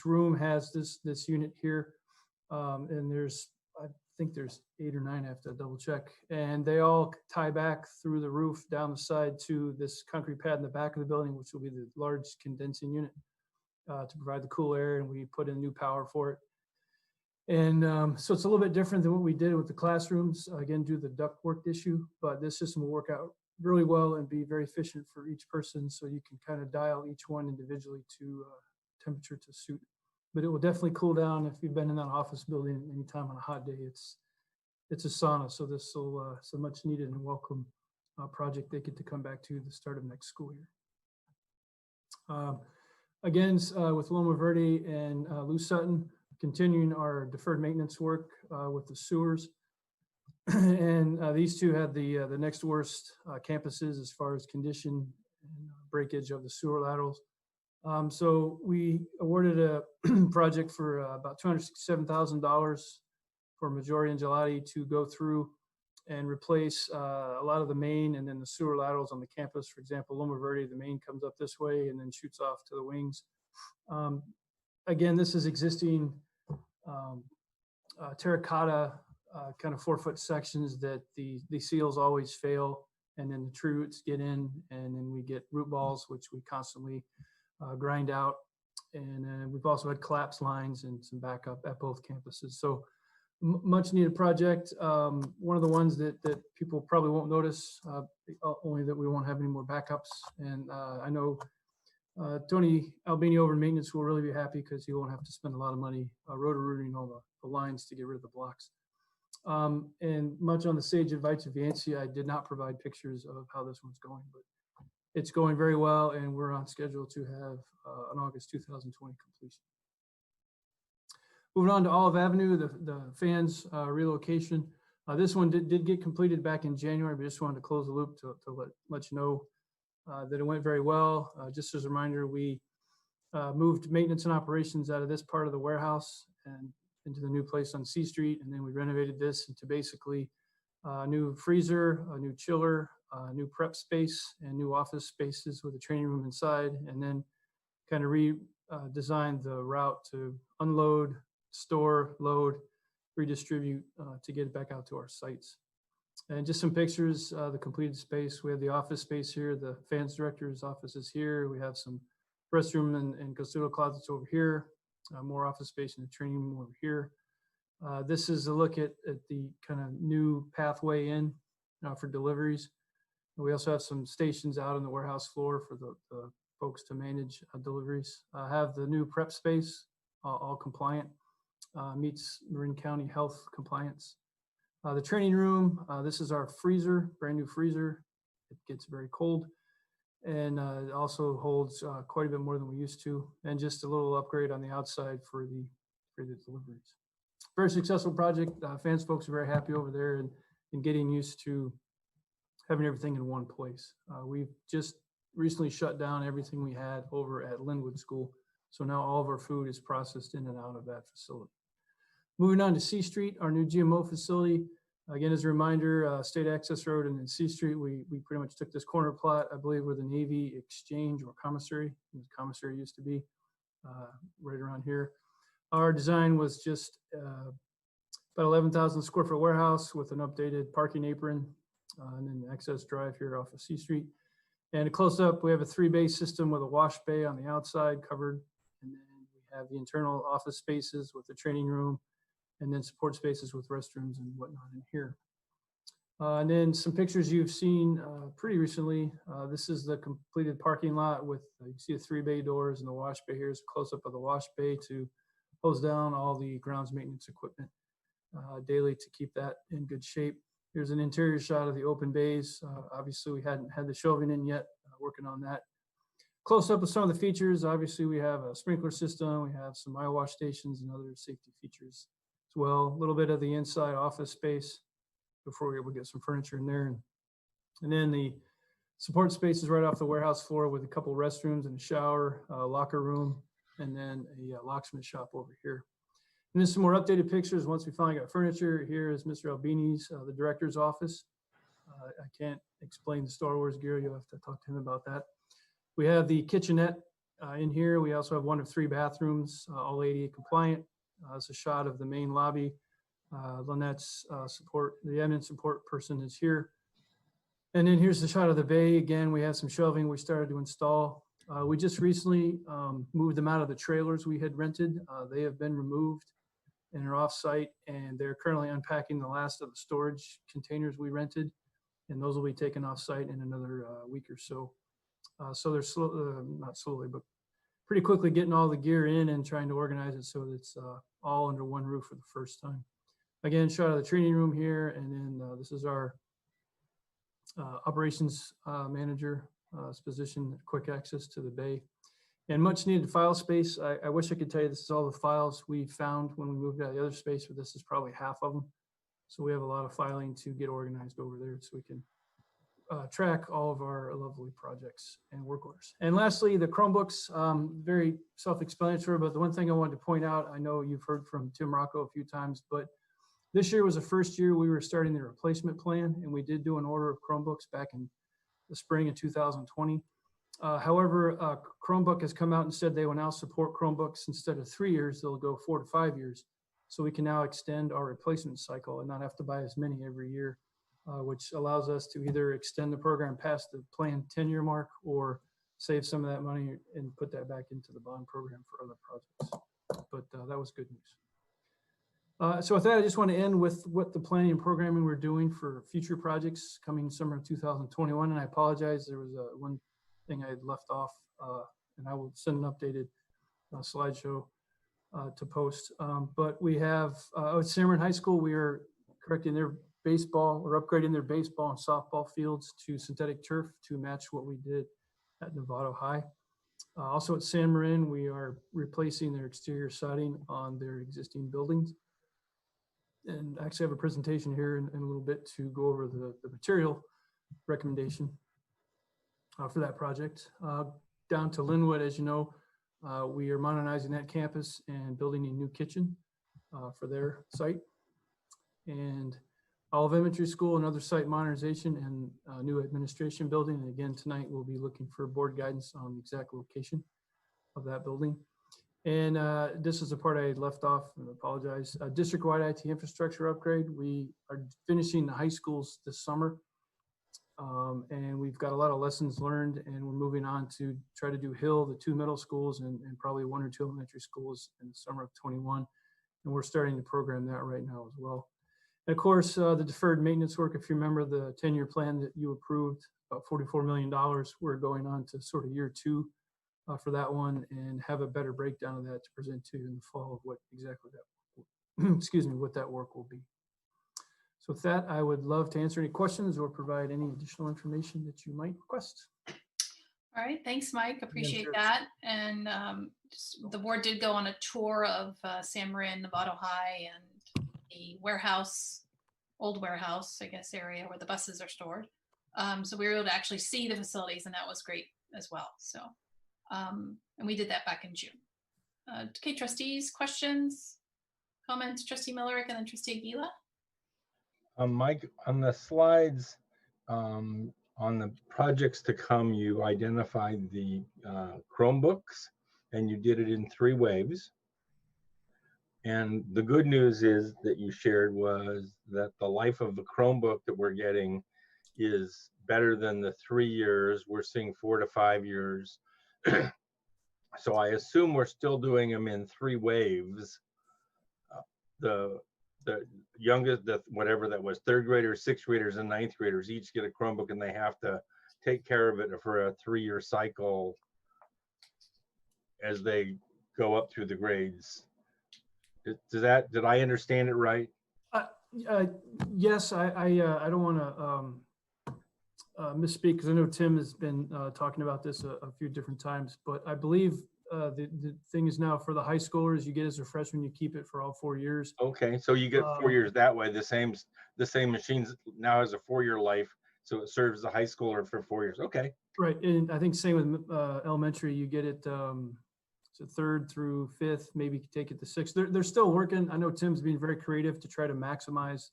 room has this unit here, and I think there's 8 or 9. I have to double check, and they all tie back through the roof down the side to this concrete pad in the back of the building, which will be the large condensing unit to provide the cool air. And we put in new power for it. And so it's a little bit different than what we did with the classrooms, again, due to the ductwork issue, but this system will work out really well and be very efficient for each person. So you can kind of dial each one individually to temperature to suit. But it will definitely cool down. If you've been in that office building anytime on a hot day, it's a sauna. So this will, it's a much needed and welcome project they get to come back to the start of next school year. Again, with Loma Verde and Lou Sutton, continuing our deferred maintenance work with the sewers. And these two had the next worst campuses as far as condition and breakage of the sewer laterals. So we awarded a project for about $267,000 for Majori and Gelati to go through and replace a lot of the main and then the sewer laterals on the campus. For example, Loma Verde, the main comes up this way and then shoots off to the wings. Again, this is existing terracotta kind of 4-foot sections that the seals always fail, and then the tree roots get in, and then we get root balls, which we constantly grind out. And we've also had collapse lines and some backup at both campuses. So much needed project. One of the ones that people probably won't notice, only that we won't have any more backups. And I know Tony Albini over in maintenance will really be happy because he won't have to spend a lot of money rotor-rooting all the lines to get rid of the blocks. And much on the sage advice of Yancey, I did not provide pictures of how this one's going, but it's going very well, and we're on schedule to have an August 2020 completion. Moving on to Olive Avenue, the fans relocation. This one did get completed back in January, but just wanted to close the loop to let you know that it went very well. Just as a reminder, we moved maintenance and operations out of this part of the warehouse and into the new place on C Street, and then we renovated this into basically a new freezer, a new chiller, a new prep space, and new office spaces with a training room inside, and then kind of redesigned the route to unload, store, load, redistribute to get it back out to our sites. And just some pictures, the completed space. We have the office space here. The fans director's office is here. We have some restroom and custodial closets over here. More office space in the training room over here. This is a look at the kind of new pathway in for deliveries. We also have some stations out on the warehouse floor for the folks to manage deliveries. Have the new prep space, all compliant, meets Marin County health compliance. The training room, this is our freezer, brand new freezer. It gets very cold, and it also holds quite a bit more than we used to, and just a little upgrade on the outside for the deliveries. Very successful project. Fans folks are very happy over there and getting used to having everything in one place. We've just recently shut down everything we had over at Linwood School, so now all of our food is processed in and out of that facility. Moving on to C Street, our new GMO facility. Again, as a reminder, State Access Road and then C Street, we pretty much took this corner plot, I believe, where the Navy Exchange or Commissary, the commissary used to be, right around here. Our design was just about 11,000 square foot warehouse with an updated parking apron and then access drive here off of C Street. And a close up, we have a 3-bay system with a wash bay on the outside covered. And then we have the internal office spaces with the training room, and then support spaces with restrooms and whatnot in here. And then some pictures you've seen pretty recently. This is the completed parking lot with, you see the 3-bay doors and the wash bay. Here's a close up of the wash bay to hose down all the grounds maintenance equipment daily to keep that in good shape. Here's an interior shot of the open bays. Obviously we hadn't had the shelving in yet, working on that. Close up of some of the features. Obviously we have a sprinkler system. We have some eye wash stations and other safety features. Well, a little bit of the inside office space before we get some furniture in there. And then the support space is right off the warehouse floor with a couple of restrooms and a shower, locker room, and then a locksmith shop over here. And then some more updated pictures once we finally got furniture. Here is Mr. Albini's, the director's office. I can't explain the Star Wars gear. You'll have to talk to him about that. We have the kitchenette in here. We also have one of 3 bathrooms, all ADA compliant. It's a shot of the main lobby. Lynette's the admin support person is here. And then here's the shot of the bay. Again, we have some shelving we started to install. We just recently moved them out of the trailers we had rented. They have been removed and are off-site, and they're currently unpacking the last of the storage containers we rented, and those will be taken off-site in another week or so. So they're not slowly, but pretty quickly getting all the gear in and trying to organize it so that it's all under one roof for the first time. Again, shot of the training room here, and then this is our operations manager position, quick access to the bay. And much needed file space. I wish I could tell you this is all the files we found when we moved out of the other space, but this is probably half of them. So we have a lot of filing to get organized over there so we can track all of our lovely projects and work orders. And lastly, the Chromebooks, very self-explanatory, but the one thing I wanted to point out, I know you've heard from Tim Rocco a few times, but this year was the first year we were starting the replacement plan, and we did do an order of Chromebooks back in the spring of 2020. However, Chromebook has come out and said they will now support Chromebooks instead of 3 years, they'll go 4 to 5 years. So we can now extend our replacement cycle and not have to buy as many every year, which allows us to either extend the program past the planned 10-year mark or save some of that money and put that back into the bond program for other projects. But that was good news. So with that, I just want to end with what the planning and programming we're doing for future projects coming summer of 2021. And I apologize, there was one thing I had left off, and I will send an updated slideshow to post. But we have, at Cameron High School, we are correcting their baseball, or upgrading their baseball and softball fields to synthetic turf to match what we did at Novato High. Also at San Marin, we are replacing their exterior siding on their existing buildings. And actually have a presentation here in a little bit to go over the material recommendation for that project. Down to Linwood, as you know, we are modernizing that campus and building a new kitchen for their site. And Olive Elementary School, another site modernization and new administration building. And again, tonight we'll be looking for board guidance on the exact location of that building. And this is the part I left off, and I apologize. District-wide IT infrastructure upgrade. We are finishing the high schools this summer. And we've got a lot of lessons learned, and we're moving on to try to do Hill, the 2 middle schools, and probably 1 or 2 elementary schools in the summer of 21. And we're starting to program that right now as well. And of course, the deferred maintenance work, if you remember the 10-year plan that you approved, about $44 million, we're going on to sort of year 2 for that one and have a better breakdown of that to present to you in the fall of what exactly that, excuse me, what that work will be. So with that, I would love to answer any questions or provide any additional information that you might request. All right, thanks, Mike. Appreciate sure. that. And the board did go on a tour of San Marin, Novato High, and the warehouse, old warehouse, I guess, area where the buses are stored. So we were able to actually see the facilities, and that was great as well. So, and we did that back in June. Okay, trustees, questions, comments, Trustee Millerick, and then Trustee Aguila. Mike, on the slides, on the projects to come, you identified the Chromebooks, and you did it in 3 waves. And the good news is that you shared was that the life of the Chromebook that we're getting is better than the 3 years. We're seeing 4 to 5 years. So I assume we're still doing them in 3 waves. The youngest, whatever that was, 3rd graders, 6th graders, and 9th graders each get a Chromebook, and they have to take care of it for a 3-year cycle as they go up through the grades. Did I understand it right? Yes, I don't want to misspeak because I know Tim has been talking about this a few different times, but I believe the thing is now for the high schoolers, you get as a freshman, you keep it for all 4 years. Okay, so you get 4 years that way. The same machines now has a 4-year life, so it serves the high schooler for 4 years. Okay. Right, and I think same with elementary, you get it so 3rd through 5th, maybe you can take it to 6th. They're still working. I know Tim's being very creative to try to maximize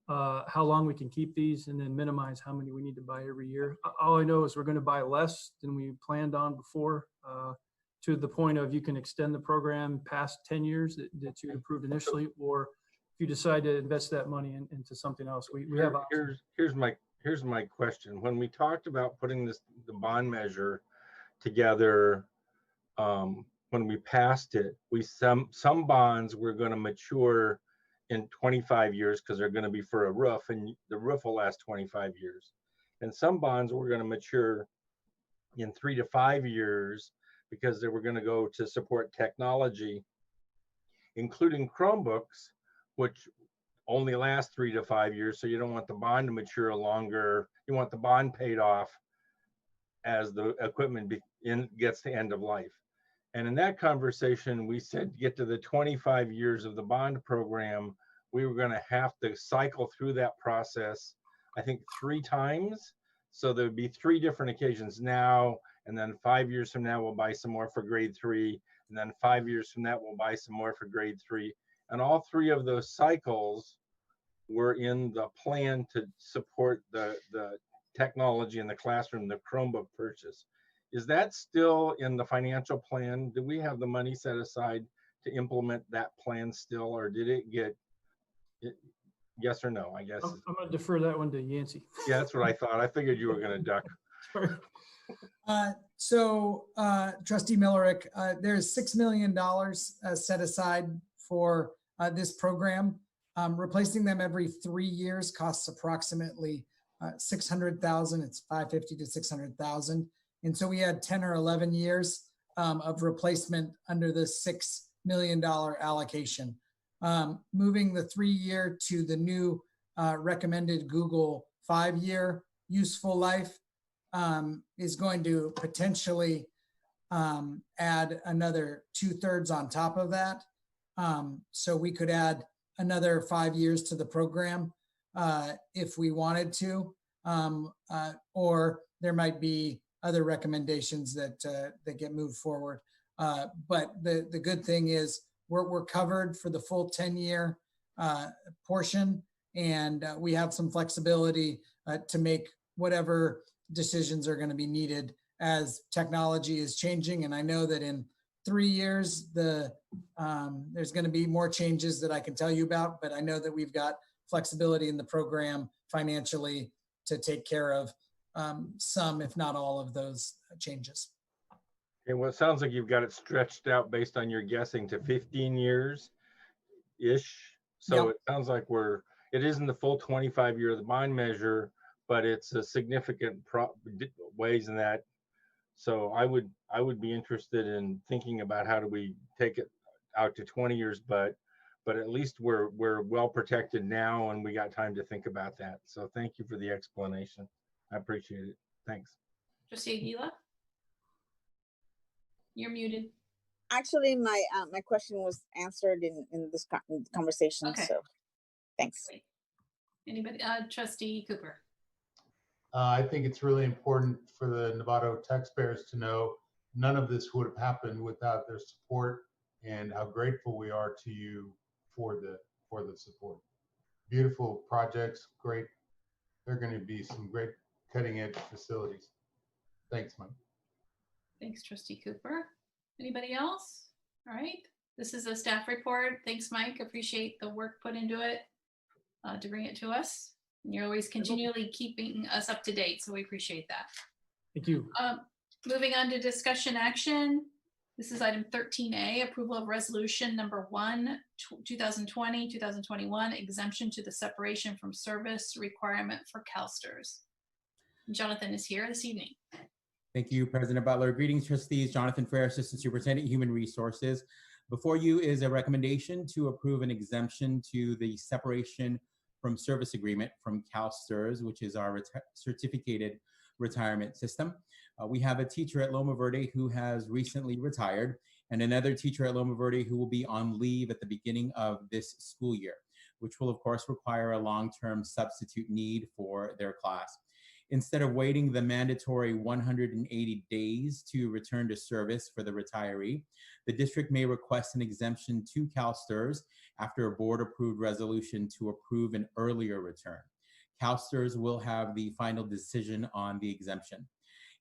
how long we can keep these and then minimize how many we need to buy every year. All I know is we're going to buy less than we planned on before, to the point of you can extend the program past 10 years that you approved initially, or if you decide to invest that money into something else, we have options. Here's my question. When we talked about putting the bond measure together, when we passed it, some bonds were going to mature in 25 years because they're going to be for a roof, and the roof will last 25 years. And some bonds were going to mature in 3 to 5 years because they were going to go to support technology, including Chromebooks, which only last 3 to 5 years. So you don't want the bond to mature longer. You want the bond paid off as the equipment gets to end of life. And in that conversation, we said to get to the 25 years of the bond program, we were going to have to cycle through that process, I think 3 times. So there would be 3 different occasions now, and then 5 years from now, we'll buy some more for grade 3. And then 5 years from that, we'll buy some more for grade 3. And all 3 of those cycles were in the plan to support the technology in the classroom, the Chromebook purchase. Is that still in the financial plan? Do we have the money set aside to implement that plan still, or did it get, yes or no, I guess? I'm going to defer that one to Yancey. Yeah, that's what I thought. I figured you were going to duck. Trustee Millerick, there's $6 million set aside for this program. Replacing them every 3 years costs approximately $600,000. It's $550,000 to $600,000. And so we had 10 or 11 years of replacement under the $6 million allocation. Moving the 3-year to the new recommended Google 5-year useful life is going to potentially add another 2/3 on top of that. So we could add another 5 years to the program if we wanted to, or there might be other recommendations that get moved forward. But the good thing is we're covered for the full 10-year portion, and we have some flexibility to make whatever decisions are going to be needed as technology is changing. And I know that in 3 years, there's going to be more changes that I can tell you about, but I know that we've got flexibility in the program financially to take care of some, if not all, of those changes. Okay, well, it sounds like you've got it stretched out based on your guessing to 15 years-ish. So Yep. It sounds like it isn't the full 25-year of the bond measure, but it's a significant ways in that. So I would be interested in thinking about how do we take it out to 20 years, but at least we're well protected now, and we got time to think about that. So thank you for the explanation. I appreciate it. Thanks. Trustee Aguila? You're muted. Actually, my question was answered in this conversation. Okay. So thanks. Great. Anybody? Trustee Cooper? I think it's really important for the Novato taxpayers to know none of this would have happened without their support, and how grateful we are to you for the support. Beautiful projects, great. They're going to be some great cutting edge facilities. Thanks, Mike. Thanks, Trustee Cooper. Anybody else? All right. This is a staff report. Thanks, Mike. Appreciate the work put into it to bring it to us. And you're always continually keeping us up to date, so we appreciate that. Thank you. Moving on to discussion action. This is item 13A, approval of resolution number 1, 2020-2021, exemption to the separation from service requirement for CalSTRS. Jonathan is here this evening. Thank you, President Butler. Greetings, trustees. Jonathan Fair, Assistant Superintendent, Human Resources. Before you is a recommendation to approve an exemption to the separation from service agreement from CalSTRS, which is our certificated retirement system. We have a teacher at Loma Verde who has recently retired, and another teacher at Loma Verde who will be on leave at the beginning of this school year, which will of course require a long-term substitute need for their class. Instead of waiting the mandatory 180 days to return to service for the retiree, the district may request an exemption to CalSTRS after a board-approved resolution to approve an earlier return. CalSTRS will have the final decision on the exemption.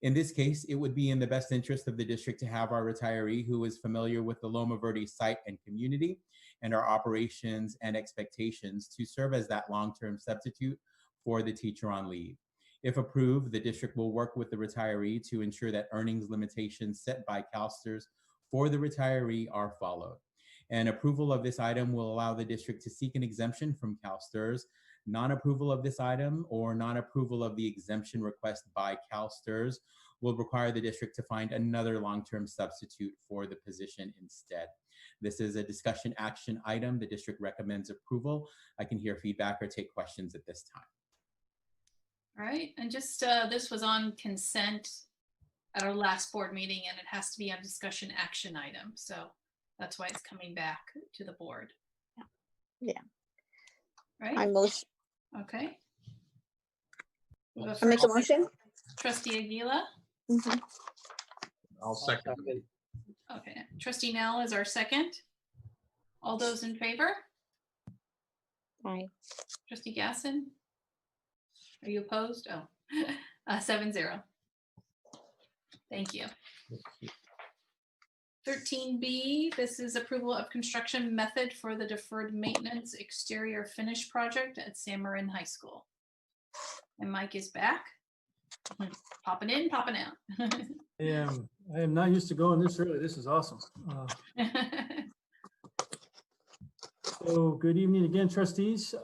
In this case, it would be in the best interest of the district to have our retiree who is familiar with the Loma Verde site and community and our operations and expectations to serve as that long-term substitute for the teacher on leave. If approved, the district will work with the retiree to ensure that earnings limitations set by CalSTRS for the retiree are followed. And approval of this item will allow the district to seek an exemption from CalSTRS. Non-approval of this item or non-approval of the exemption request by CalSTRS will require the district to find another long-term substitute for the position instead. This is a discussion action item. The district recommends approval. I can hear feedback or take questions at this time. All right, and just this was on consent at our last board meeting, and it has to be a discussion action item. So that's why it's coming back to the board. Yeah. Right? I motion. Okay. I make a motion. Trustee Aguila. Mhm. I'll second. Okay. Trustee Nell is our second. All those in favor? Aye. Trustee Gasson? Are you opposed? Oh, 7-0. Thank you. 13B, this is approval of construction method for the deferred maintenance exterior finish project at San Marin High School. And Mike is back. Popping in, popping out. I am not used to going this early. This is awesome. So good evening again, trustees.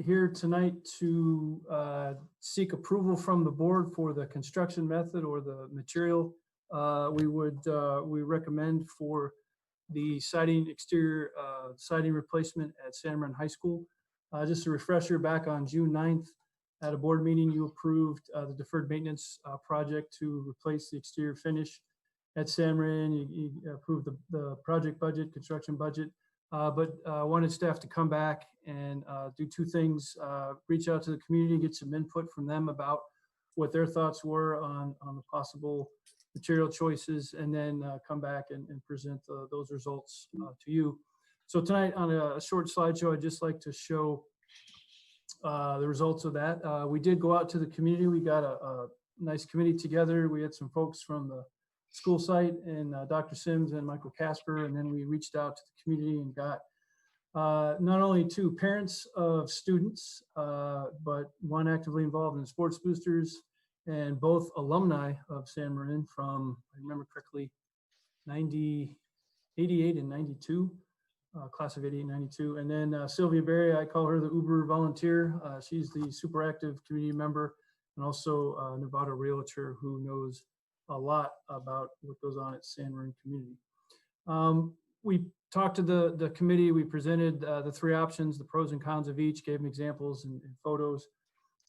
Here tonight to seek approval from the board for the construction method or the material we recommend for the siding exterior siding replacement at San Marin High School. Just a refresher, back on June 9th at a board meeting, you approved the deferred maintenance project to replace the exterior finish at San Marin. You approved the project budget, construction budget. But wanted staff to come back and do two things: reach out to the community, get some input from them about what their thoughts were on the possible material choices, and then come back and present those results to you. So tonight on a short slideshow, I'd just like to show the results of that. We did go out to the community. We got a nice committee together. We had some folks from the school site and Dr. Sims and Michael Casper, and then we reached out to the community and got not only two parents of students, but one actively involved in sports boosters, and both alumni of San Marin from, I remember correctly, 88 and 92, class of 88 and 92. And then Sylvia Berry, I call her the Uber volunteer. She's the super active community member and also a Nevada realtor who knows a lot about what goes on at San Marin community. We talked to the committee. We presented the three options, the pros and cons of each, gave them examples and photos.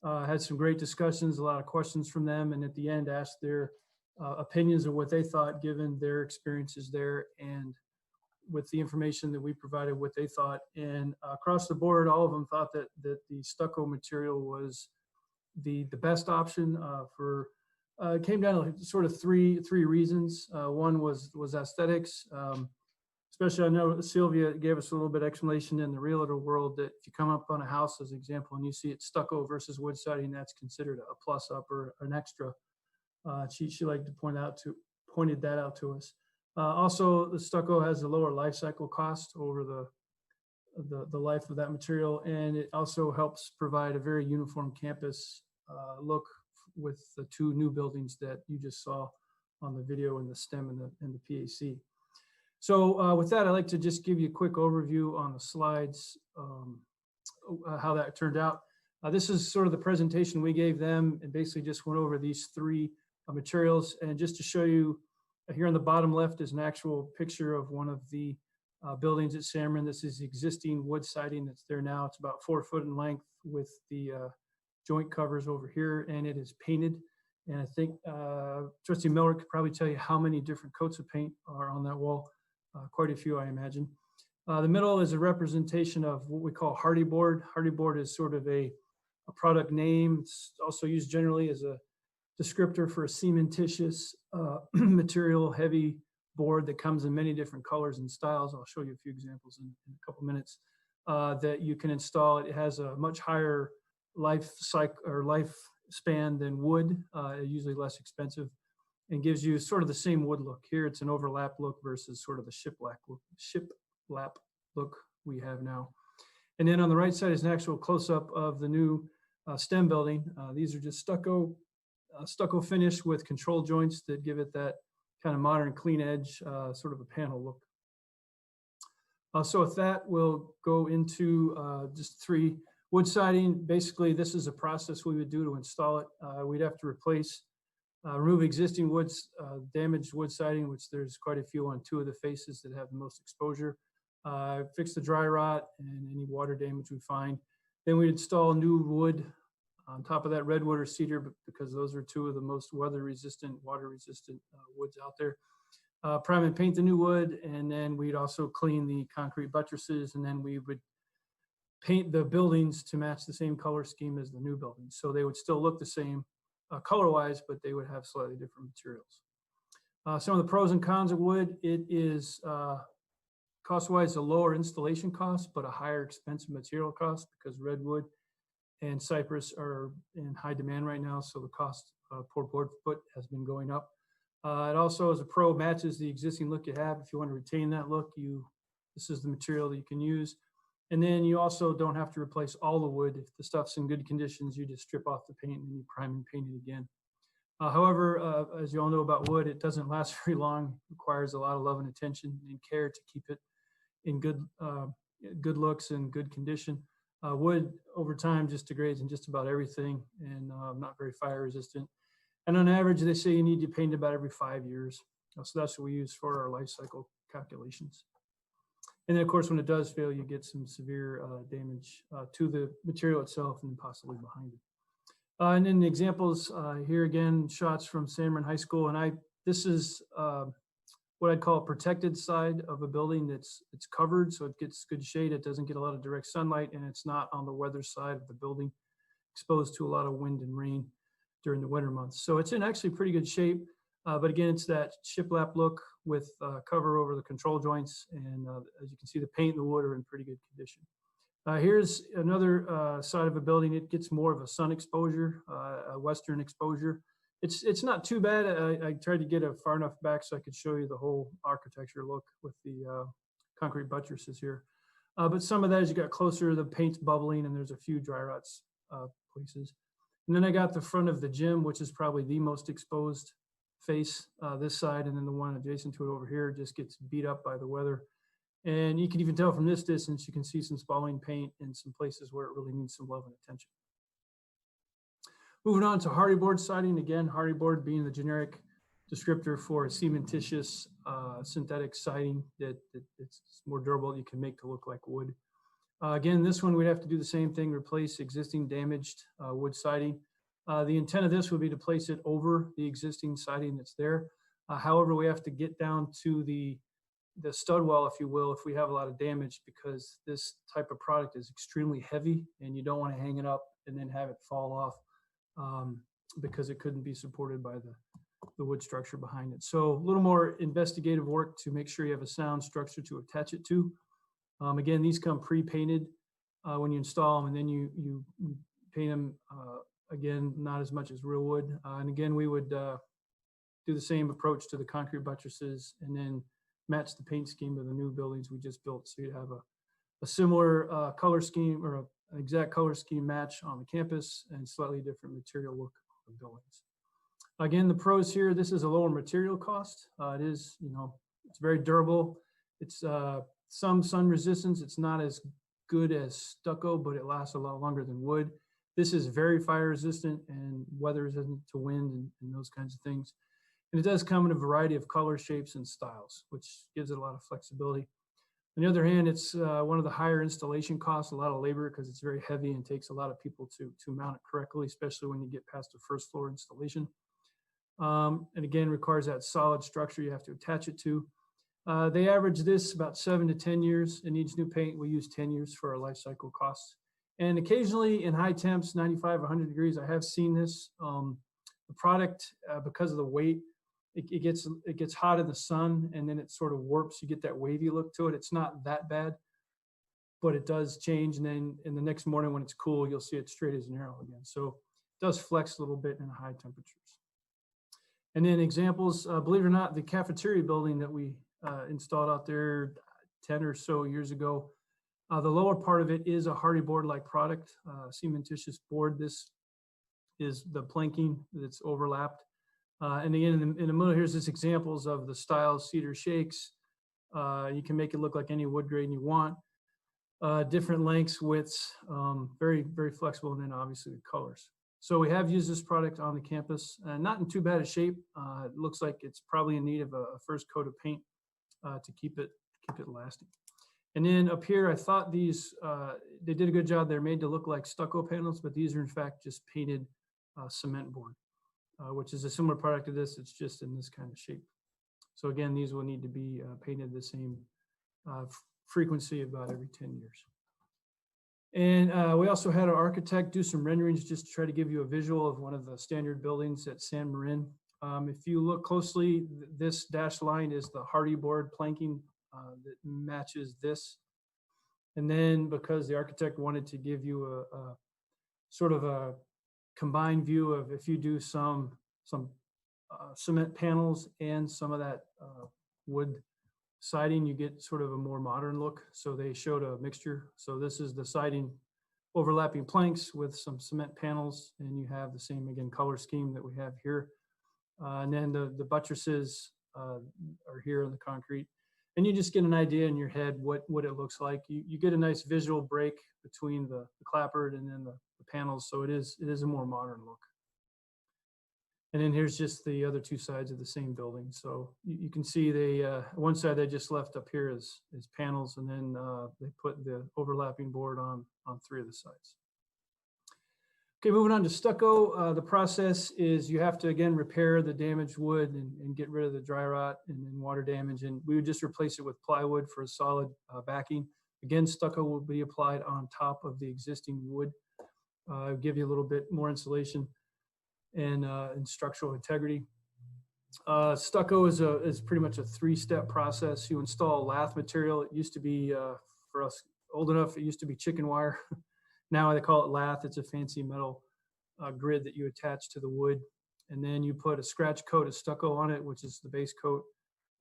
Had some great discussions, a lot of questions from them, and at the end asked their opinions of what they thought given their experiences there, and with the information that we provided, what they thought. And across the board, all of them thought that the stucco material was the best option for. It came down to sort of three reasons. One was aesthetics. Especially, I know Sylvia gave us a little bit of explanation in the realtor world that if you come up on a house as an example and you see it stucco versus wood siding, that's considered a plus up or an extra. She liked to pointed that out to us. Also, the stucco has a lower life cycle cost over the life of that material, and it also helps provide a very uniform campus look with the two new buildings that you just saw on the video in the STEM and the PAC. So with that, I'd like to just give you a quick overview on the slides, how that turned out. This is sort of the presentation we gave them, and basically just went over these three materials. And just to show you, here on the bottom left is an actual picture of one of the buildings at San Marin. This is the existing wood siding that's there now. It's about 4 foot in length with the joint covers over here, and it is painted. And I think Trustee Miller could probably tell you how many different coats of paint are on that wall. Quite a few, I imagine. The middle is a representation of what we call hardy board. Hardy board is sort of a product name. It's also used generally as a descriptor for a cementitious material, heavy board that comes in many different colors and styles. I'll show you a few examples in a couple minutes that you can install. It has a much higher life cycle or lifespan than wood, usually less expensive, and gives you sort of the same wood look. Here it's an overlap look versus sort of the shiplap look we have now. And then on the right side is an actual close-up of the new STEM building. These are just stucco finish with control joints that give it that kind of modern clean edge, sort of a panel look. So with that, we'll go into just 3 wood siding. Basically, this is a process we would do to install it. We'd have to remove existing damaged wood siding, which there's quite a few on 2 of the faces that have the most exposure. Fix the dry rot and any water damage we find. Then we install new wood on top of that, redwood or cedar, because those are 2 of the most weather-resistant, water-resistant woods out there. Prime and paint the new wood, and then we'd also clean the concrete buttresses, and then we would paint the buildings to match the same color scheme as the new buildings. So they would still look the same color-wise, but they would have slightly different materials. Some of the pros and cons of wood: it is cost-wise a lower installation cost, but a higher expensive material cost because redwood and cypress are in high demand right now, so the cost per board foot has been going up. It also, as a pro, matches the existing look you have. If you want to retain that look, this is the material that you can use. And then you also don't have to replace all the wood. If the stuff's in good conditions, you just strip off the paint and you prime and paint it again. However, as you all know about wood, it doesn't last very long. It requires a lot of love and attention and care to keep it in good looks and good condition. Wood over time just degrades in just about everything and not very fire resistant. And on average, they say you need to paint about every 5 years. So that's what we use for our life cycle calculations. And then of course, when it does fail, you get some severe damage to the material itself and possibly behind it. And then the examples here again, shots from San Marin High School. And this is what I'd call a protected side of a building it's covered, so it gets good shade. It doesn't get a lot of direct sunlight, and it's not on the weather side of the building, exposed to a lot of wind and rain during the winter months. So it's in actually pretty good shape. But again, it's that shiplap look with cover over the control joints. And as you can see, the paint and the wood are in pretty good condition. Here's another side of a building. It gets more of a sun exposure, a western exposure. It's not too bad. I tried to get it far enough back so I could show you the whole architecture look with the concrete buttresses here. But some of that, as you got closer, the paint's bubbling and there's a few dry rots places. And then I got the front of the gym, which is probably the most exposed face this side, and then the one adjacent to it over here just gets beat up by the weather. And you can even tell from this distance, you can see some spalling paint in some places where it really needs some love and attention. Moving on to hardy board siding. Again, hardy board being the generic descriptor for a cementitious synthetic siding that it's more durable, you can make to look like wood. Again, this one we'd have to do the same thing, replace existing damaged wood siding. The intent of this would be to place it over the existing siding that's there. However, we have to get down to the stud wall, if you will, if we have a lot of damage, because this type of product is extremely heavy and you don't want to hang it up and then have it fall off because it couldn't be supported by the wood structure behind it. So a little more investigative work to make sure you have a sound structure to attach it to. Again, these come pre-painted when you install them, and then you paint them, again, not as much as real wood. And again, we would do the same approach to the concrete buttresses and then match the paint scheme of the new buildings we just built. So you'd have a similar color scheme or an exact color scheme match on the campus and slightly different material look of buildings. Again, the pros here, this is a lower material cost. It is, it's very durable. It's some sun resistance. It's not as good as stucco, but it lasts a lot longer than wood. This is very fire resistant and weather resistant to wind and those kinds of things. And it does come in a variety of color, shapes, and styles, which gives it a lot of flexibility. On the other hand, it's one of the higher installation costs, a lot of labor because it's very heavy and takes a lot of people to mount it correctly, especially when you get past the first floor installation. And again, requires that solid structure you have to attach it to. They average this about 7 to 10 years. It needs new paint. We use 10 years for our life cycle costs. And occasionally in high temps, 95, 100 degrees, I have seen this. The product, because of the weight, it gets hot in the sun, and then it sort of warps. You get that wavy look to it. It's not that bad, but it does change. And then in the next morning when it's cool, you'll see it straight as an arrow again. So it does flex a little bit in high temperatures. And then examples, believe it or not, the cafeteria building that we installed out there 10 or so years ago, the lower part of it is a hardy board-like product, cementitious board. This is the planking that's overlapped. And again, in the middle, here's just examples of the style cedar shakes. You can make it look like any wood grain you want. Different lengths, widths, very, very flexible, and then obviously the colors. So we have used this product on the campus, not in too bad a shape. It looks like it's probably in need of a first coat of paint to keep it lasting. And then up here, I thought these, they did a good job. They're made to look like stucco panels, but these are in fact just painted cement board, which is a similar product to this. It's just in this kind of shape. So again, these will need to be painted the same frequency about every 10 years. And we also had our architect do some renderings just to try to give you a visual of one of the standard buildings at San Marin. If you look closely, this dashed line is the hardy board planking that matches this. And then because the architect wanted to give you a sort of a combined view of if you do some cement panels and some of that wood siding, you get sort of a more modern look. So they showed a mixture. So this is the siding overlapping planks with some cement panels, and you have the same, again, color scheme that we have here. And then the buttresses are here in the concrete. And you just get an idea in your head what it looks like. You get a nice visual break between the clapboard and then the panels. So it is a more modern look. And then here's just the other two sides of the same building. So you can see they, one side they just left up here is panels, and then they put the overlapping board on 3 of the sides. Okay, moving on to stucco. The process is you have to, again, repair the damaged wood and get rid of the dry rot and water damage. And we would just replace it with plywood for a solid backing. Again, stucco will be applied on top of the existing wood. Give you a little bit more insulation and structural integrity. Stucco is pretty much a 3-step process. You install lath material. It used to be, for us old enough, it used to be chicken wire. Now they call it lath. It's a fancy metal grid that you attach to the wood. And then you put a scratch coat of stucco on it, which is the base coat.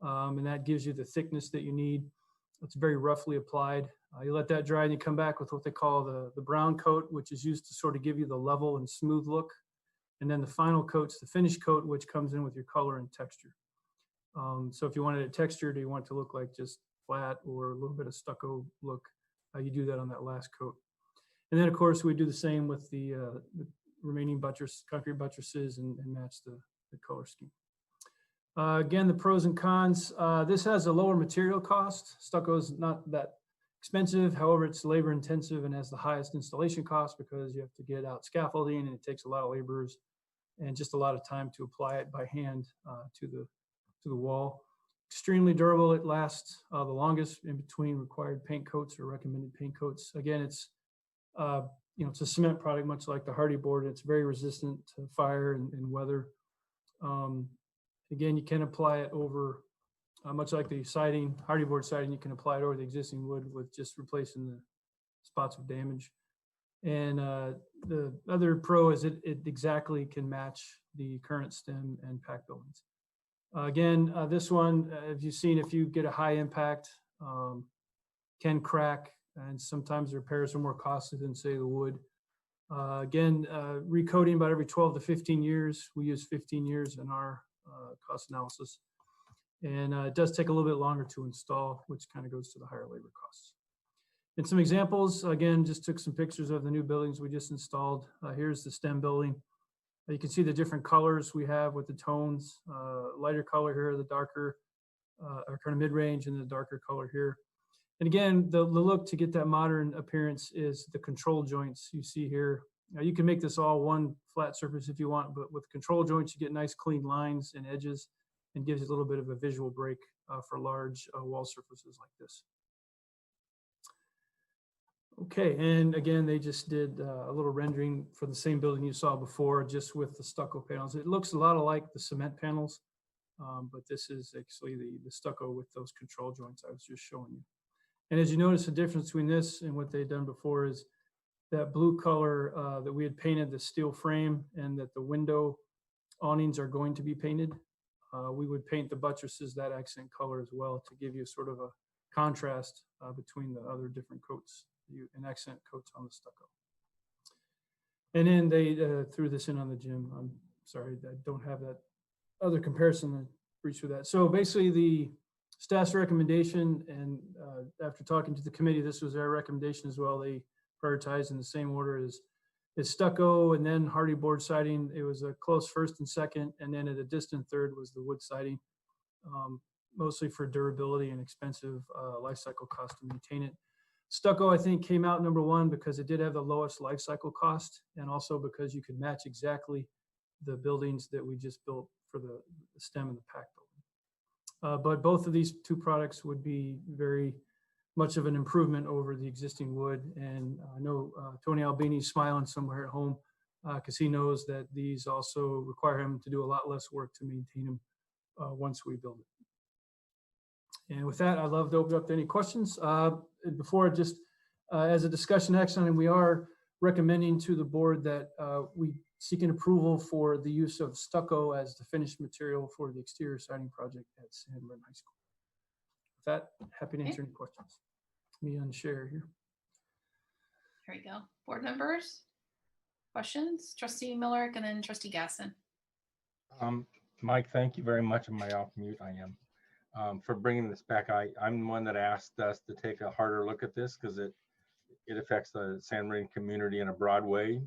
And that gives you the thickness that you need. It's very roughly applied. You let that dry and you come back with what they call the brown coat, which is used to sort of give you the level and smooth look. And then the final coat's the finish coat, which comes in with your color and texture. So if you wanted it textured, or you want it to look like just flat or a little bit of stucco look, you do that on that last coat. And then of course we do the same with the remaining concrete buttresses and match the color scheme. Again, the pros and cons. This has a lower material cost. Stucco is not that expensive. However, it's labor intensive and has the highest installation cost because you have to get out scaffolding, and it takes a lot of laborers and just a lot of time to apply it by hand to the wall. Extremely durable. It lasts the longest in between required paint coats or recommended paint coats. Again, it's it's a cement product, much like the hardy board. It's very resistant to fire and weather. Again, you can apply it over, much like the siding, hardy board siding, you can apply it over the existing wood with just replacing the spots of damage. And the other pro is it exactly can match the current stem and pack buildings. Again, this one, as you've seen, if you get a high impact, can crack, and sometimes repairs are more costly than, say, the wood. Again, recoating about every 12 to 15 years. We use 15 years in our cost analysis. And it does take a little bit longer to install, which kind of goes to the higher labor costs. And some examples, again, just took some pictures of the new buildings we just installed. Here's the stem building. You can see the different colors we have with the tones. Lighter color here, the darker, or kind of mid-range, and the darker color here. And again, the look to get that modern appearance is the control joints you see here. Now you can make this all one flat surface if you want, but with control joints, you get nice clean lines and edges and gives you a little bit of a visual break for large wall surfaces like this. Okay, and again, they just did a little rendering for the same building you saw before, just with the stucco panels. It looks a lot like the cement panels, but this is actually the stucco with those control joints I was just showing you. And as you notice, the difference between this and what they'd done before is that blue color that we had painted the steel frame, and that the window awnings are going to be painted. We would paint the buttresses that accent color as well to give you sort of a contrast between the other different coats and accent coats on the stucco. And then they threw this in on the gym. I'm sorry, I don't have that other comparison to reach through that. So basically the staff's recommendation, and after talking to the committee, this was their recommendation as well. They prioritized in the same order as stucco and then hardy board siding. It was a close first and second, and then at a distant third was the wood siding, mostly for durability and expensive life cycle cost to maintain it. Stucco, I think, came out number one because it did have the lowest life cycle cost, and also because you could match exactly the buildings that we just built for the STEM and the PAC building. But both of these two products would be very much of an improvement over the existing wood. And I know Tony Albini's smiling somewhere at home because he knows that these also require him to do a lot less work to maintain them once we build it. And with that, I'd love to open up to any questions. Before just as a discussion action item, we are recommending to the board that we seek an approval for the use of stucco as the finished material for the exterior siding project at San Bernardino High School. With that, happy to answer any questions. Me unshare here. There you go. Board members, questions? Trustee Miller and then Trustee Gasson. Mike, thank you very much. Am I off mute? I am. For bringing this back. I'm the one that asked us to take a harder look at this because it affects the San Marino community in a broad way,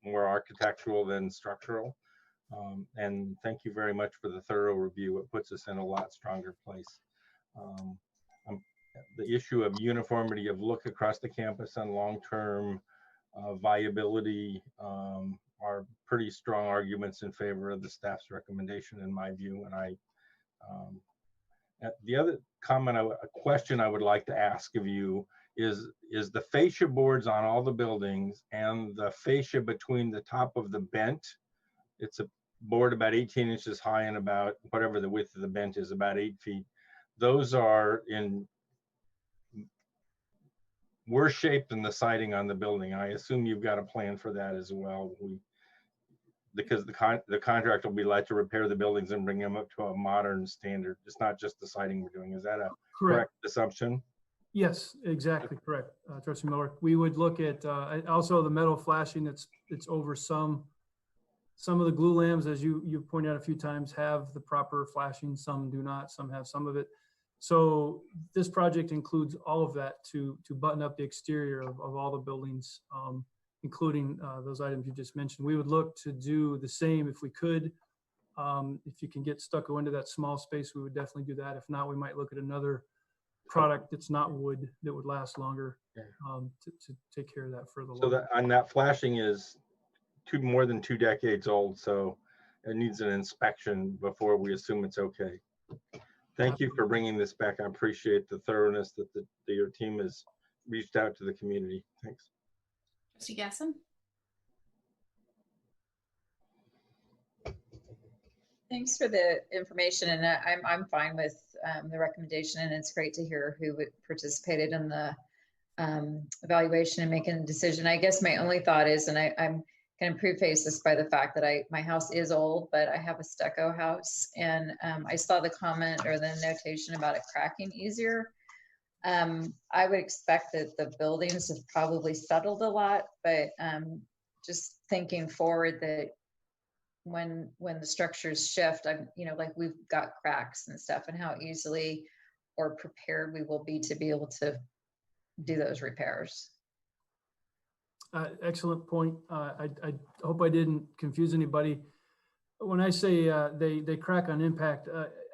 more architectural than structural. And thank you very much for the thorough review. It puts us in a lot stronger place. The issue of uniformity of look across the campus and long-term viability are pretty strong arguments in favor of the staff's recommendation, in my view. And the other a question I would like to ask of you is the fascia boards on all the buildings and the fascia between the top of the bent. It's a board about 18 inches high and about whatever the width of the bent is, about 8 feet. Those are in worse shape than the siding on the building. I assume you've got a plan for that as well. Because the contract will be like to repair the buildings and bring them up to a modern standard. It's not just the siding we're doing. Is that a correct assumption? Yes, exactly correct, Trustee Miller. We would look at also the metal flashing that's over some of the glue lambs, as you pointed out a few times, have the proper flashing. Some do not. Some have some of it. So this project includes all of that to button up the exterior of all the buildings, including those items you just mentioned. We would look to do the same if we could. If you can get stucco into that small space, we would definitely do that. If not, we might look at another product that's not wood that would last longer to take care of that further. So that flashing is more than 2 decades old, so it needs an inspection before we assume it's okay. Thank you for bringing this back. I appreciate the thoroughness that your team has reached out to the community. Thanks. Trustee Gasson. Thanks for the information, and I'm fine with the recommendation, and it's great to hear who participated in the evaluation and making the decision. I guess my only thought is, and I'm going to preface this by the fact that my house is old, but I have a stucco house, and I saw the comment or the notation about it cracking easier. I would expect that the buildings have probably settled a lot, but just thinking forward that when the structures shift, like we've got cracks and stuff, and how easily or prepared we will be to be able to do those repairs. Excellent point. I hope I didn't confuse anybody. When I say they crack on impact,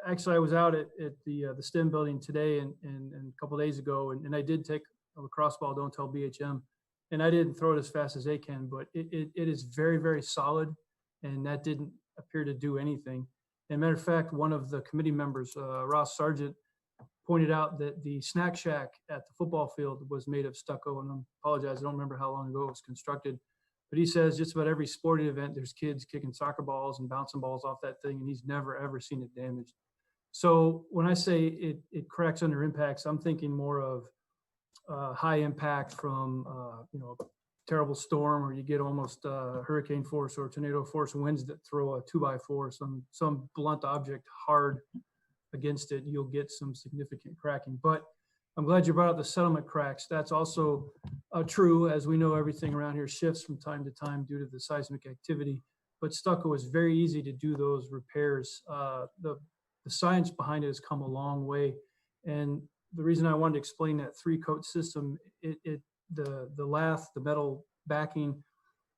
actually I was out at the STEM building today and a couple of days ago, and I did take a lacrosse ball, don't tell BHM, and I didn't throw it as fast as they can, but it is very, very solid, and that didn't appear to do anything. And matter of fact, one of the committee members, Ross Sargent, pointed out that the snack shack at the football field was made of stucco, and I apologize, I don't remember how long ago it was constructed. But he says just about every sporting event, there's kids kicking soccer balls and bouncing balls off that thing, and he's never, ever seen it damaged. So when I say it cracks under impacts, I'm thinking more of high impact from, terrible storm, or you get almost hurricane force or tornado force winds that throw a 2x4, some blunt object hard against it, you'll get some significant cracking. But I'm glad you brought up the settlement cracks. That's also true. As we know, everything around here shifts from time to time due to the seismic activity, but stucco is very easy to do those repairs. The science behind it has come a long way. And the reason I wanted to explain that 3-coat system, the lath, the metal backing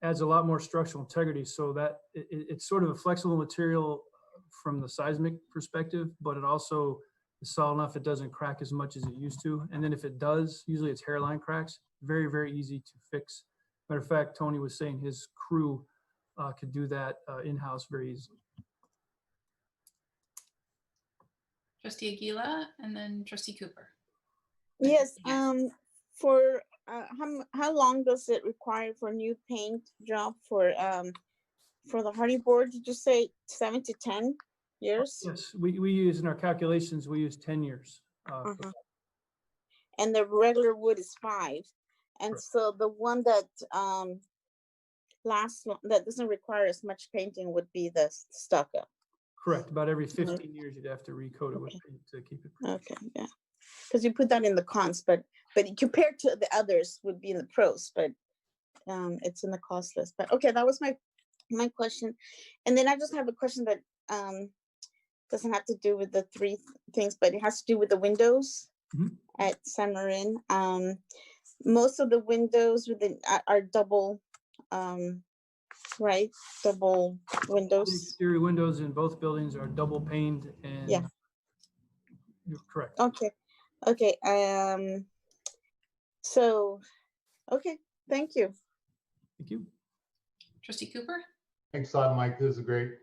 adds a lot more structural integrity, so that it's sort of a flexible material from the seismic perspective, but it also is solid enough it doesn't crack as much as it used to. And then if it does, usually it's hairline cracks, very, very easy to fix. Matter of fact, Tony was saying his crew could do that in-house very easily. Trustee Aguila and then Trustee Cooper. Yes, for how long does it require for a new paint job for the hardy board? Did you say 7 to 10 years? Yes, we use in our calculations, we use 10 years. And the regular wood is 5. And Correct. so the one that that doesn't require as much painting would be the stucco. Correct. About every 15 years, you'd have to recoat it with paint to keep it. Okay, yeah. Because you put that in the cons, but compared to the others would be in the pros, but it's in the cost list. But okay, that was my question. And then I just have a question that doesn't have to do with the 3 things, but it has to do with the windows at San Marin. Most of the windows are double, right? Double windows. The exterior windows in both buildings are double paned, and yeah, you're correct. Okay. So, okay. Thank you. Thank you. Trustee Cooper? Thanks a lot, Mike. This is a great,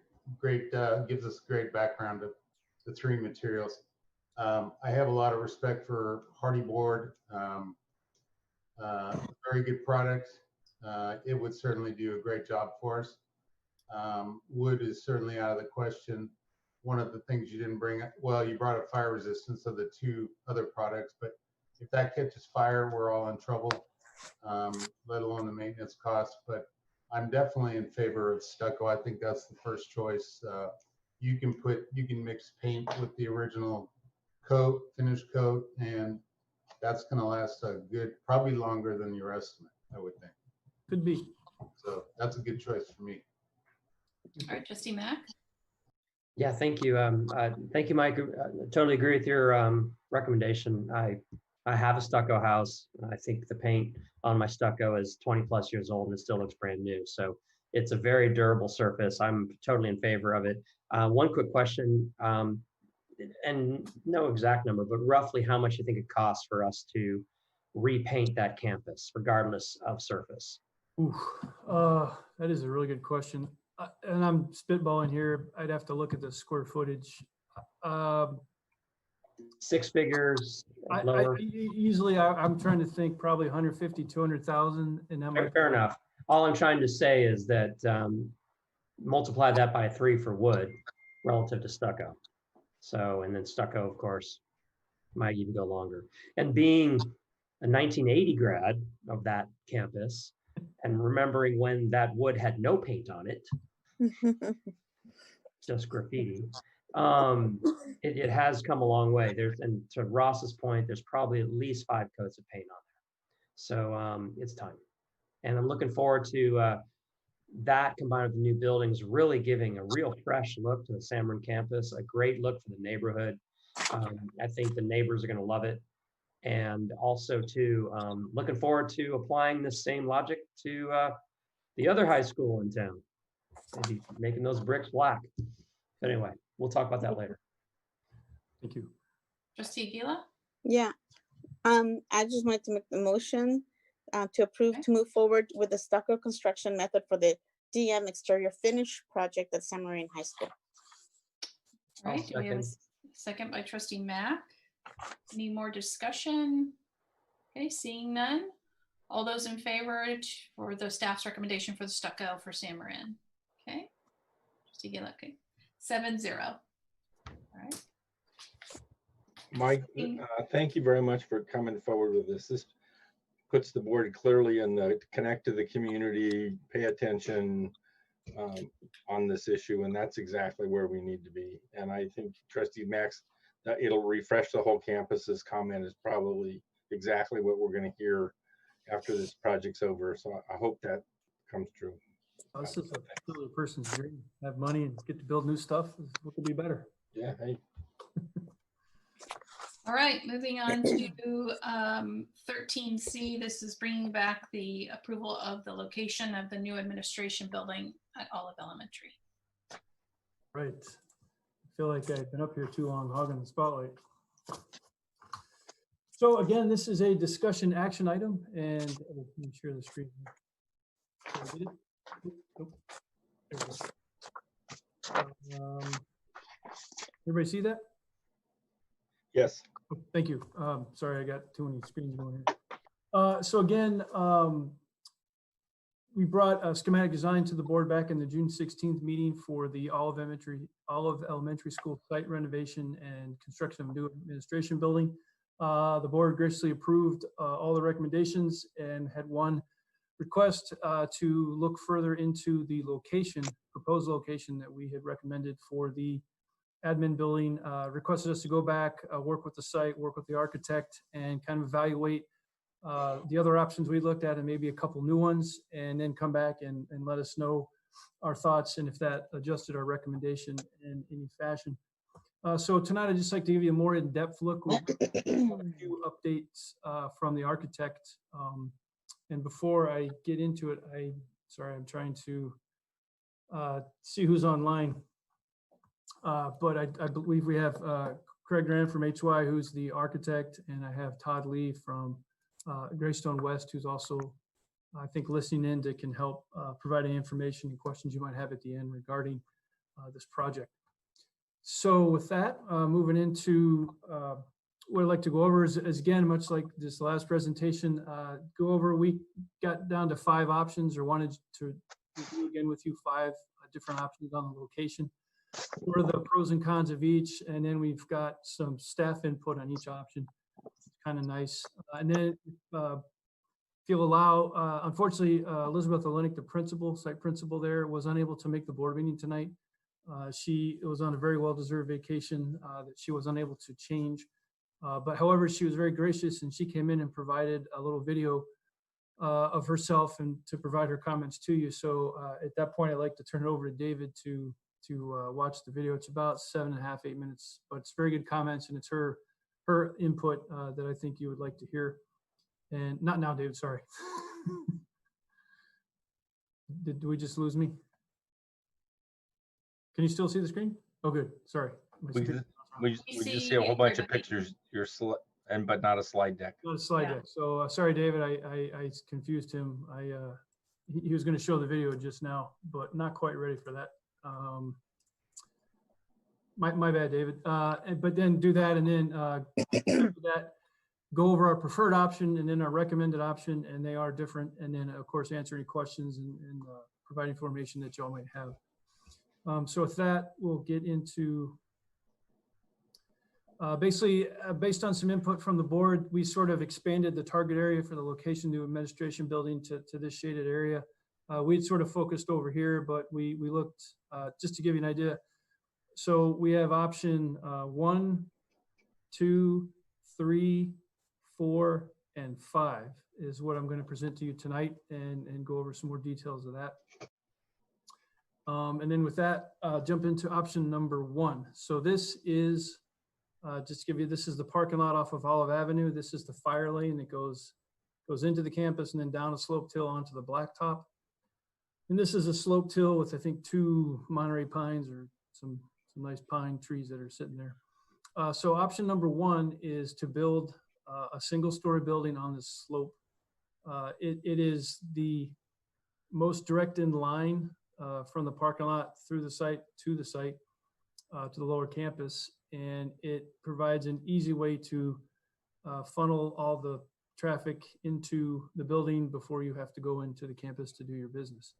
gives us great background of the 3 materials. I have a lot of respect for hardy board. Very good product. It would certainly do a great job for us. Wood is certainly out of the question. One of the things you didn't bring up, well, you brought up fire resistance of the 2 other products, but if that catches fire, we're all in trouble, let alone the maintenance costs. But I'm definitely in favor of stucco. I think that's the first choice. You can mix paint with the original coat, finish coat, and that's going to last a good, probably longer than your estimate, I would think. Could be. So that's a good choice for me. All right, Trustee Mack? Yeah, thank you. Thank you, Mike. Totally agree with your recommendation. I have a stucco house. I think the paint on my stucco is 20+ years old and it still looks brand new. So it's a very durable surface. I'm totally in favor of it. One quick question, and no exact number, but roughly how much you think it costs for us to repaint that campus, regardless of surface? Ooh, that is a really good question. And I'm spitballing here. I'd have to look at the square footage. 6 figures, lower. Easily, I'm trying to think probably 150, 200,000. And that might Fair enough. All I'm trying to say is that multiply that by 3 for wood relative to stucco. So, and then stucco, of course, might even go longer. And being a 1980 grad of that campus, and remembering when that wood had no paint on it, just graffiti, it has come a long way. And to Ross's point, there's probably at least 5 coats of paint on there. So it's time. And I'm looking forward to that combined with the new buildings really giving a real fresh look to the San Marin campus, a great look for the neighborhood. I think the neighbors are going to love it. And also too, looking forward to applying this same logic to the other high school in town, maybe making those bricks black. But anyway, we'll talk about that later. Thank you. Trustee Aguila? Yeah. I just wanted to make the motion to approve to move forward with the stucco construction method for the DM exterior finish project at San Marin High School. All right, do we have a second by Trustee Mack? Any more discussion? Okay, seeing none. All those in favor for the staff's recommendation for the stucco for San Marin? Okay. Trustee Gillick, okay. 7-0. All right. Mike, thank you very much for coming forward with this. This puts the board clearly in the connect to the community, pay attention on this issue, and that's exactly where we need to be. And I think Trustee Max, that it'll refresh the whole campus's comment is probably exactly what we're going to hear after this project's over. So I hope that comes true. This is a person's dream. Have money and get to build new stuff. What could be better? Yeah. Hey. All right, moving on to 13C. This is bringing back the approval of the location of the new administration building at Olive Elementary. Right. I feel like I've been up here too long hogging the spotlight. So again, this is a discussion action item, and let me share the screen. Everybody see that? Yes. Oh, thank you. Sorry, I got too many screens going here. So again, we brought a schematic design to the board back in the June 16th meeting for the Olive Elementary School site renovation and construction of a new administration building. The board graciously approved all the recommendations and had one request to look further into the location, proposed location that we had recommended for the admin building. Requested us to go back, work with the site, work with the architect, and kind of evaluate the other options we looked at and maybe a couple new ones, and then come back and let us know our thoughts and if that adjusted our recommendation in any fashion. So tonight I'd just like to give you a more in-depth look with a few updates from the architect. And before I get into it, I'm trying to see who's online. But I believe we have Craig Grant from HY, who's the architect, and I have Todd Lee from Greystone West, who's also, I think, listening in to can help provide any information and questions you might have at the end regarding this project. So with that, moving into what I'd like to go over is again, much like this last presentation, go over, we got down to 5 options, or wanted to review again with you 5 different options on the location. What are the pros and cons of each? And then we've got some staff input on each option. It's kind of nice. And then if you'll allow, unfortunately, Elizabeth Olenek, the site principal there, was unable to make the board meeting tonight. She was on a very well-deserved vacation that she was unable to change. But however, she was very gracious, and she came in and provided a little video of herself and to provide her comments to you. So at that point, I'd like to turn it over to David to watch the video. It's about 7.5, 8 minutes, but it's very good comments, and it's her input that I think you would like to hear. And not now, David, sorry. Did we just lose me? Can you still see the screen? Oh, good. Sorry. We just see a whole bunch of pictures, but not a slide deck. Not a slide deck. So sorry, David, I confused him. He was going to show the video just now, but not quite ready for that. My bad, David. But then do that, and then after that, go over our preferred option and then our recommended option, and they are different. And then, of course, answer any questions and provide information that y'all might have. So with that, we'll get into basically based on some input from the board, we sort of expanded the target area for the location to administration building to this shaded area. We'd sort of focused over here, but we looked, just to give you an idea. So we have option 1, 2, 3, 4, and 5 is what I'm going to present to you tonight, and go over some more details of that. And then with that, jump into option number 1. So this is, just to give you, this is the parking lot off of Olive Avenue. This is the fire lane that goes into the campus and then down a sloped hill onto the blacktop. And this is a sloped hill with, I think, 2 Monterey pines or some nice pine trees that are sitting there. So option number 1 is to build a single-story building on this slope. It is the most direct in line from the parking lot through the site to the site, to the lower campus. and it provides an easy way to funnel all the traffic into the building before you have to go into the campus to do your business.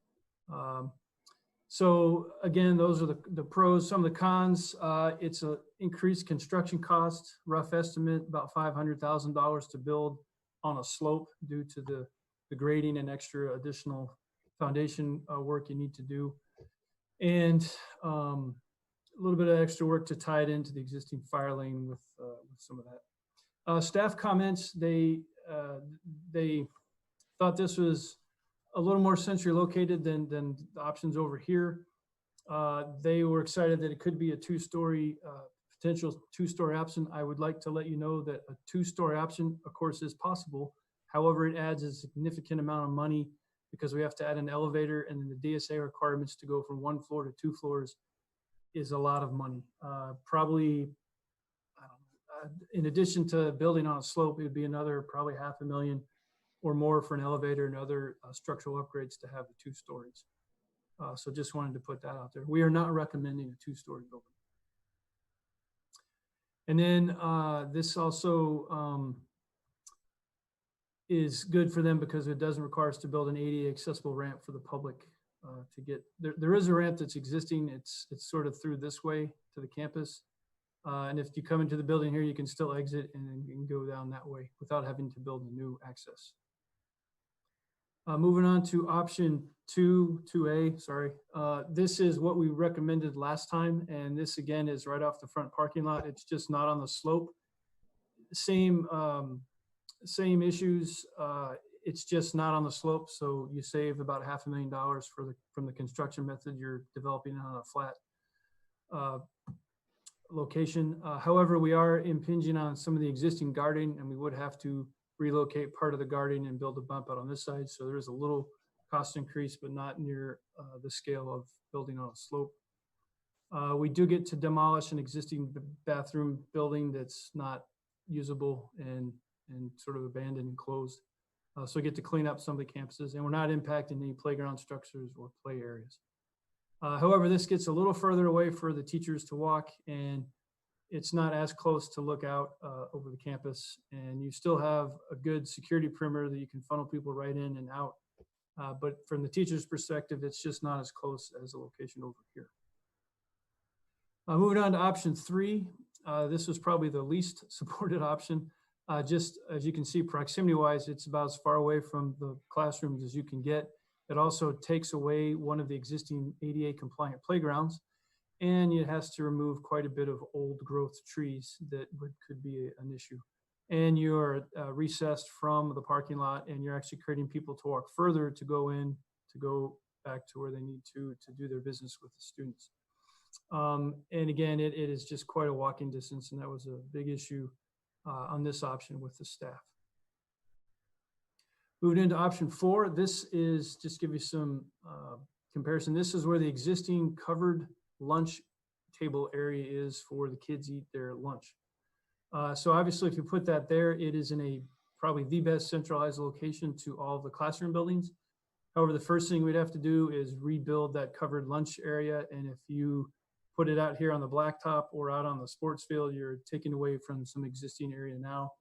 So again, those are the pros. Some of the cons, it's an increased construction cost, rough estimate, about $500,000 to build on a slope due to the grading and extra additional foundation work you need to do. And a little bit of extra work to tie it into the existing fire lane with some of that. Staff comments, they thought this was a little more centrally located than the options over here. They were excited that it could be a potential two-story option. I would like to let you know that a two-story option, of course, is possible. However, it adds a significant amount of money because we have to add an elevator, and then the DSA requirements to go from 1 floor to 2 floors is a lot of money. Probably, in addition to building on a slope, it would be another probably $500,000 or more for an elevator and other structural upgrades to have the 2 stories. So just wanted to put that out there. We are not recommending a 2-story building. And then this also is good for them because it doesn't require us to build an ADA accessible ramp for the public to get. There is a ramp that's existing. It's sort of through this way to the campus. And if you come into the building here, you can still exit and you can go down that way without having to build a new access. Moving on to option 2A, sorry. This is what we recommended last time. And this again is right off the front parking lot. It's just not on the slope. Same issues. It's just not on the slope. So you save about $500,000 from the construction method you're developing on a flat location. However, we are impinging on some of the existing guarding, and we would have to relocate part of the guarding and build a bump out on this side. So there is a little cost increase, but not near the scale of building on a slope. We do get to demolish an existing bathroom building that's not usable and sort of abandoned and closed. So we get to clean up some of the campuses, and we're not impacting any playground structures or play areas. However, this gets a little further away for the teachers to walk, and it's not as close to look out over the campus, and you still have a good security perimeter that you can funnel people right in and out. But from the teacher's perspective, it's just not as close as the location over here. Moving on to option 3, this was probably the least supported option. Just as you can see, proximity-wise, it's about as far away from the classrooms as you can get. It also takes away one of the existing ADA compliant playgrounds, and it has to remove quite a bit of old growth trees that could be an issue. And you're recessed from the parking lot, and you're actually creating people to walk further to go back to where they need to do their business with the students. And again, it is just quite a walking distance, and that was a big issue on this option with the staff. Moving into option 4, this is just give you some comparison. This is where the existing covered lunch table area is for the kids eat their lunch. So obviously, if you put that there, it is in probably the best centralized location to all of the classroom buildings. However, the first thing we'd have to do is rebuild that covered lunch area. And if you put it out here on the blacktop or out on the sports field, you're taking away from some existing area now.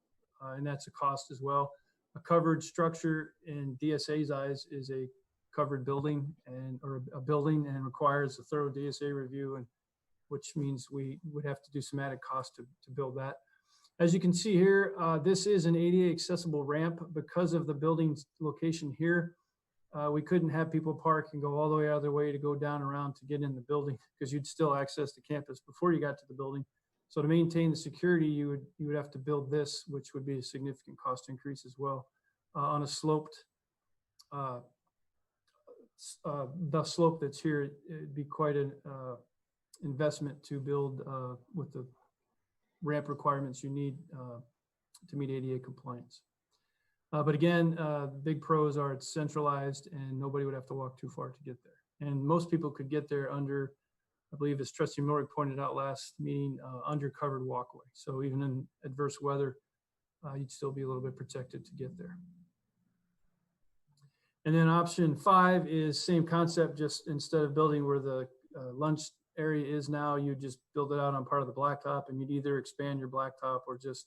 And that's a cost as well. A covered structure in DSA's eyes is a covered building or a building and requires a thorough DSA review, and which means we would have to do some added cost to build that. As you can see here, this is an ADA accessible ramp. Because of the building's location here, we couldn't have people park and go all the way out of their way to go down around to get in the building, because you'd still access the campus before you got to the building. So to maintain the security, you would have to build this, which would be a significant cost increase as well. On a sloped, the slope that's here, it'd be quite an investment to build with the ramp requirements you need to meet ADA compliance. But again, big pros are it's centralized and nobody would have to walk too far to get there. And most people could get there under, I believe as Trustee Morick pointed out last meeting, under covered walkway. So even in adverse weather, you'd still be a little bit protected to get there. And then option 5 is same concept, just instead of building where the lunch area is now, you just build it out on part of the blacktop, and you'd either expand your blacktop or just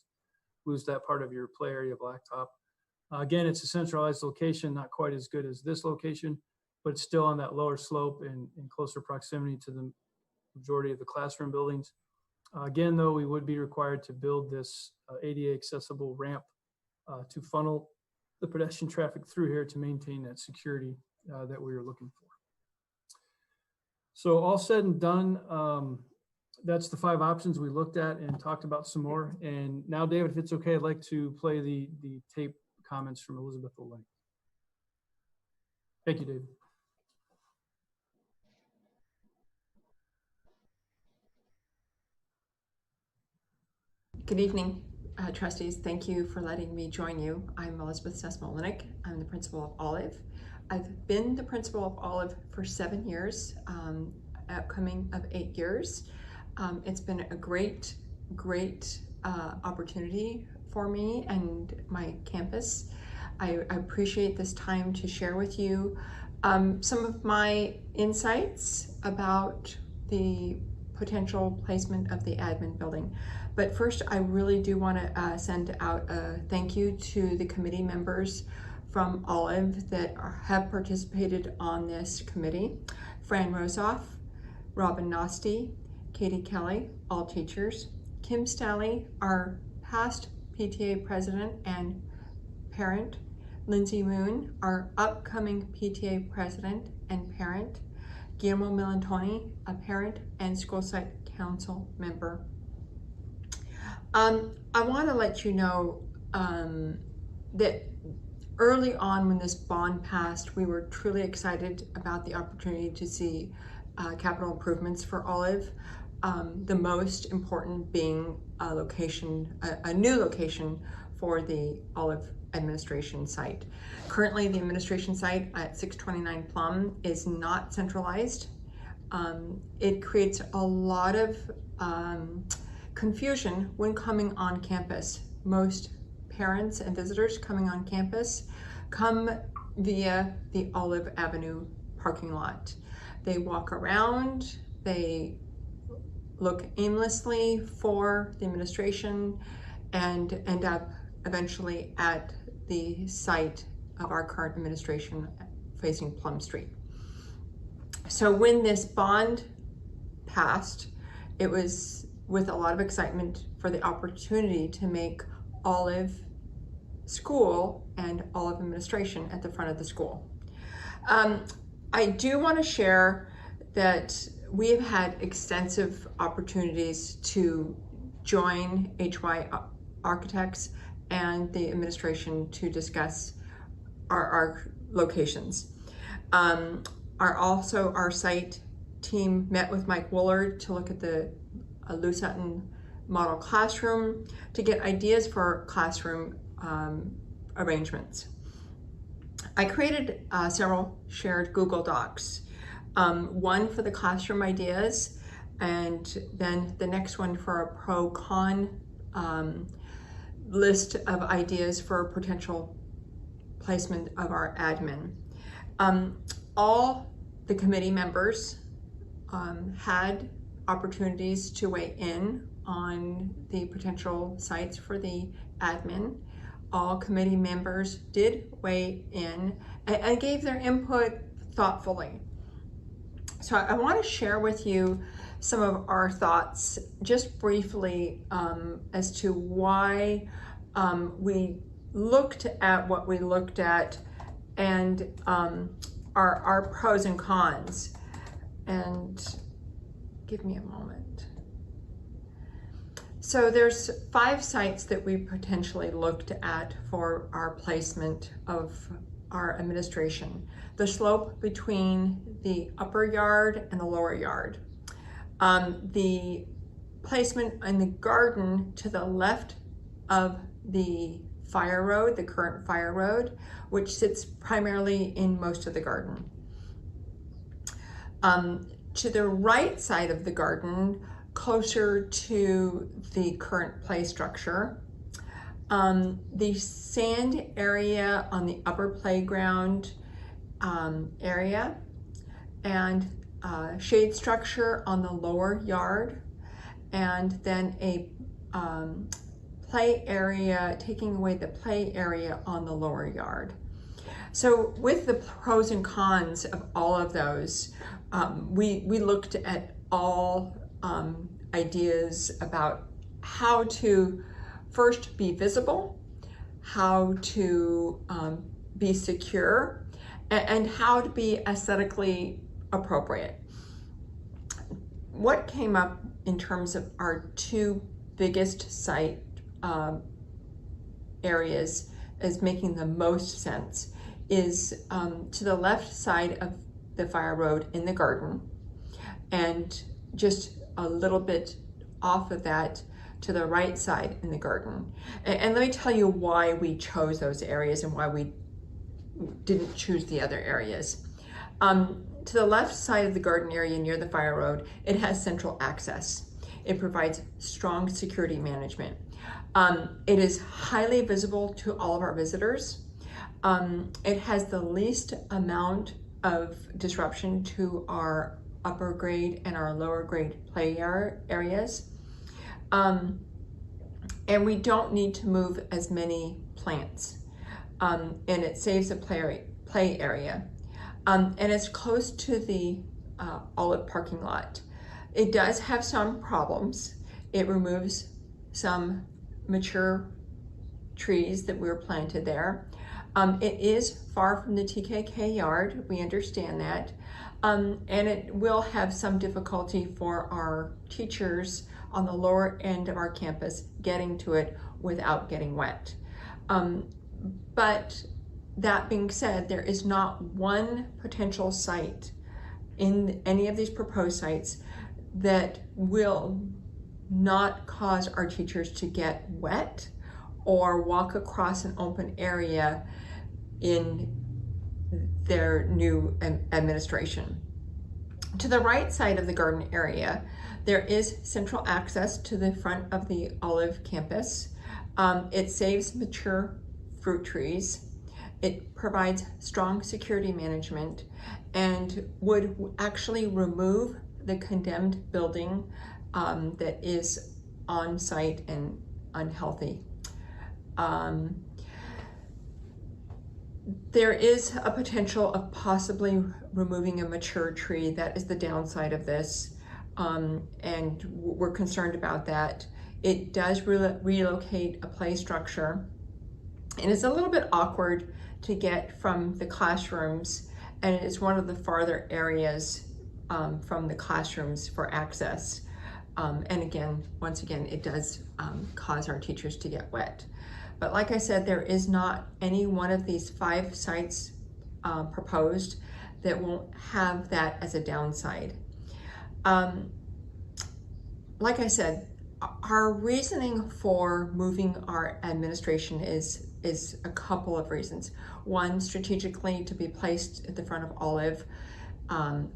lose that part of your play area blacktop. Again, it's a centralized location, not quite as good as this location, but it's still on that lower slope and in closer proximity to the majority of the classroom buildings. Again, though, we would be required to build this ADA accessible ramp to funnel the pedestrian traffic through here to maintain that security that we were looking for. So all said and done, that's the 5 options we looked at and talked about some more. And now, David, if it's okay, I'd like to play the tape comments from Elizabeth Olay. Thank you, David. Good evening, trustees. Thank you for letting me join you. I'm Elizabeth Sesmolinik. I'm the principal of Olive. I've been the principal of Olive for 7 years, upcoming of 8 years. It's been a great opportunity for me and my campus. I appreciate this time to share with you some of my insights about the potential placement of the admin building. But first, I really do want to send out a thank you to the committee members from Olive that have participated on this committee. Fran Rosoff, Robin Nosti, Katie Kelly, all teachers, Kim Stalley, our past PTA president and parent, Lindsay Moon, our upcoming PTA president and parent, Guillermo Milantoni, a parent and school site council member. I want to let you know that early on when this bond passed, we were truly excited about the opportunity to see capital improvements for Olive. The most important being a new location for the Olive administration site. Currently, the administration site at 629 Plum is not centralized. It creates a lot of confusion when coming on campus. Most parents and visitors coming on campus come via the Olive Avenue parking lot. They walk around, they look aimlessly for the administration and end up eventually at the site of our current administration facing Plum Street. So when this bond passed, it was with a lot of excitement for the opportunity to make Olive School and Olive administration at the front of the school. I do want to share that we have had extensive opportunities to join HY Architects and the administration to discuss our locations. Our site team met with Mike Woolard to look at the Lou Sutton model classroom to get ideas for classroom arrangements. I created several shared Google Docs, one for the classroom ideas, and then the next one for a pro-con list of ideas for potential placement of our admin. All the committee members had opportunities to weigh in on the potential sites for the admin. All committee members did weigh in and gave their input thoughtfully. So I want to share with you some of our thoughts just briefly as to why we looked at what we looked at and our pros and cons. And give me a moment. So there's 5 sites that we potentially looked at for our placement of our administration. The slope between the upper yard and the lower yard. The placement in the garden to the left of the fire road, the current fire road, which sits primarily in most of the garden. To the right side of the garden, closer to the current play structure. The sand area on the upper playground area, and shade structure on the lower yard, and then a play area, taking away the play area on the lower yard. So with the pros and cons of all of those, we looked at all ideas about how to first be visible, how to be secure, and how to be aesthetically appropriate. What came up in terms of our two biggest site areas as making the most sense is to the left side of the fire road in the garden, and just a little bit off of that to the right side in the garden. And let me tell you why we chose those areas and why we didn't choose the other areas. To the left side of the garden area near the fire road, it has central access. It provides strong security management. It is highly visible to all of our visitors. It has the least amount of disruption to our upper grade and our lower grade play areas. And we don't need to move as many plants. And it saves the play area. And it's close to the Olive parking lot. It does have some problems. It removes some mature trees that were planted there. It is far from the TKK yard, we understand that. And it will have some difficulty for our teachers on the lower end of our campus getting to it without getting wet. But that being said, there is not one potential site in any of these proposed sites that will not cause our teachers to get wet or walk across an open area in their new administration. To the right side of the garden area, there is central access to the front of the Olive campus. It saves mature fruit trees. It provides strong security management and would actually remove the condemned building that is on site and unhealthy. There is a potential of possibly removing a mature tree. That is the downside of this, and we're concerned about that. It does relocate a play structure, and it's a little bit awkward to get from the classrooms, and it's one of the farther areas from the classrooms for access. And again, once again, it does cause our teachers to get wet. But like I said, there is not any one of these 5 sites proposed that won't have that as a downside. Like I said, our reasoning for moving our administration is a couple of reasons. One, strategically to be placed at the front of Olive.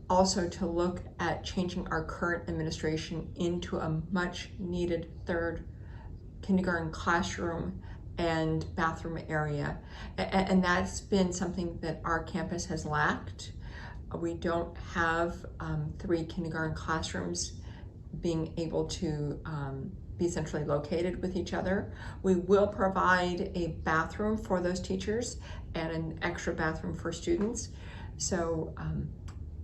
Also to look at changing our current administration into a much needed 3rd kindergarten classroom and bathroom area. And that's been something that our campus has lacked. We don't have 3 kindergarten classrooms being able to be centrally located with each other. We will provide a bathroom for those teachers and an extra bathroom for students. So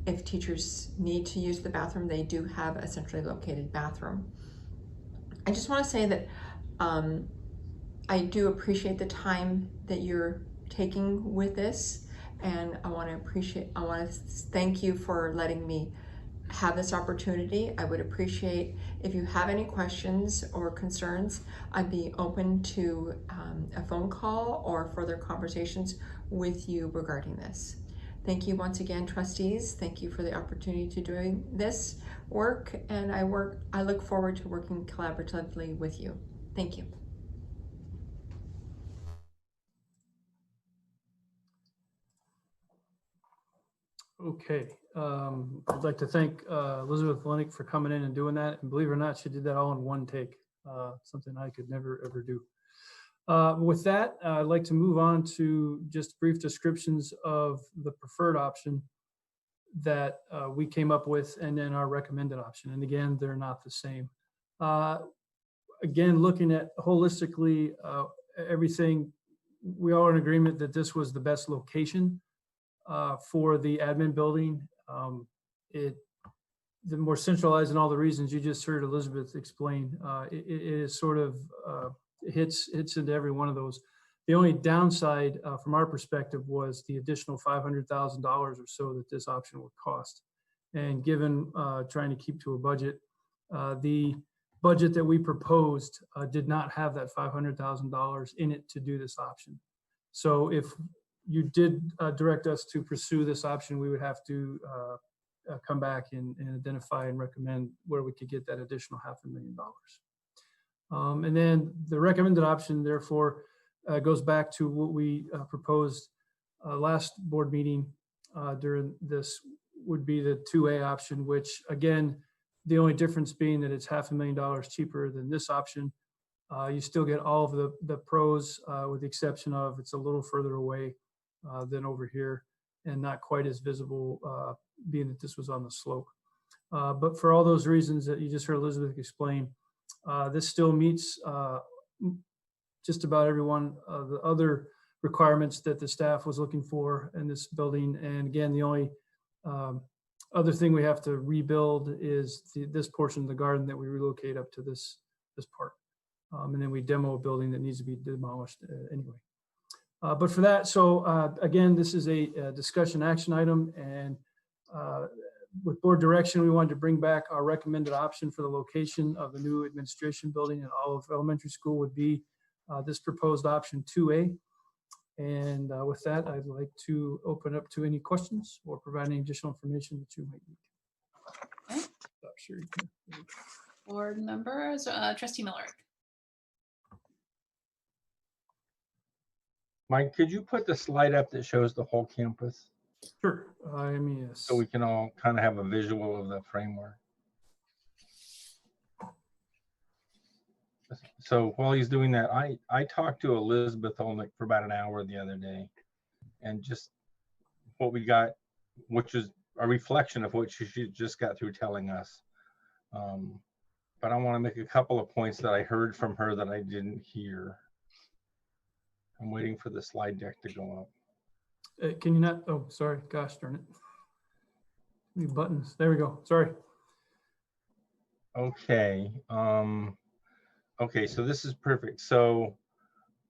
if teachers need to use the bathroom, they do have a centrally located bathroom. I just want to say that I do appreciate the time that you're taking with this, and I want to thank you for letting me have this opportunity. I would appreciate if you have any questions or concerns. I'd be open to a phone call or further conversations with you regarding this. Thank you once again, trustees. Thank you for the opportunity to doing this work, and I look forward to working collaboratively with you. Thank you. Okay, I'd like to thank Elizabeth Lennick for coming in and doing that. And believe it or not, she did that all in one take, something I could never, ever do. With that, I'd like to move on to just brief descriptions of the preferred option. that we came up with, and then our recommended option. And again, they're not the same. Again, looking at holistically everything, we all are in agreement that this was the best location for the admin building. The more centralized and all the reasons you just heard Elizabeth explain, it is sort of hits into every one of those. The only downside from our perspective was the additional $500,000 or so that this option would cost. And given trying to keep to a budget, the budget that we proposed did not have that $500,000 in it to do this option. So if you did direct us to pursue this option, we would have to come back and identify and recommend where we could get that additional $500,000. And then the recommended option, therefore, goes back to what we proposed last board meeting during this, would be the 2A option, which again, the only difference being that it's $500,000 cheaper than this option. You still get all of the pros with the exception of it's a little further away than over here and not quite as visible, being that this was on the slope. But for all those reasons that you just heard Elizabeth explain, this still meets just about every one of the other requirements that the staff was looking for in this building. And again, the only other thing we have to rebuild is this portion of the garden that we relocate up to this part. And then we demo a building that needs to be demolished anyway. But for that, so again, this is a discussion action item, and with board direction, we wanted to bring back our recommended option for the location of the new administration building at Olive Elementary School would be this proposed option 2A. And with that, I'd like to open up to any questions or provide any additional information that you might need. Okay. Sure. Board members, Trustee Miller. Mike, could you put the slide up that shows the whole campus? Sure. Yes. So we can all kind of have a visual of the framework. So while he's doing that, I talked to Elizabeth Olnick for about an hour the other day, and just what we got, which is a reflection of what she just got through telling us. But I want to make a couple of points that I heard from her that I didn't hear. I'm waiting for the slide deck to go up. Can you not? Oh, sorry. Gosh darn it. New buttons. There we go. Sorry. Okay. Okay, so this is perfect. So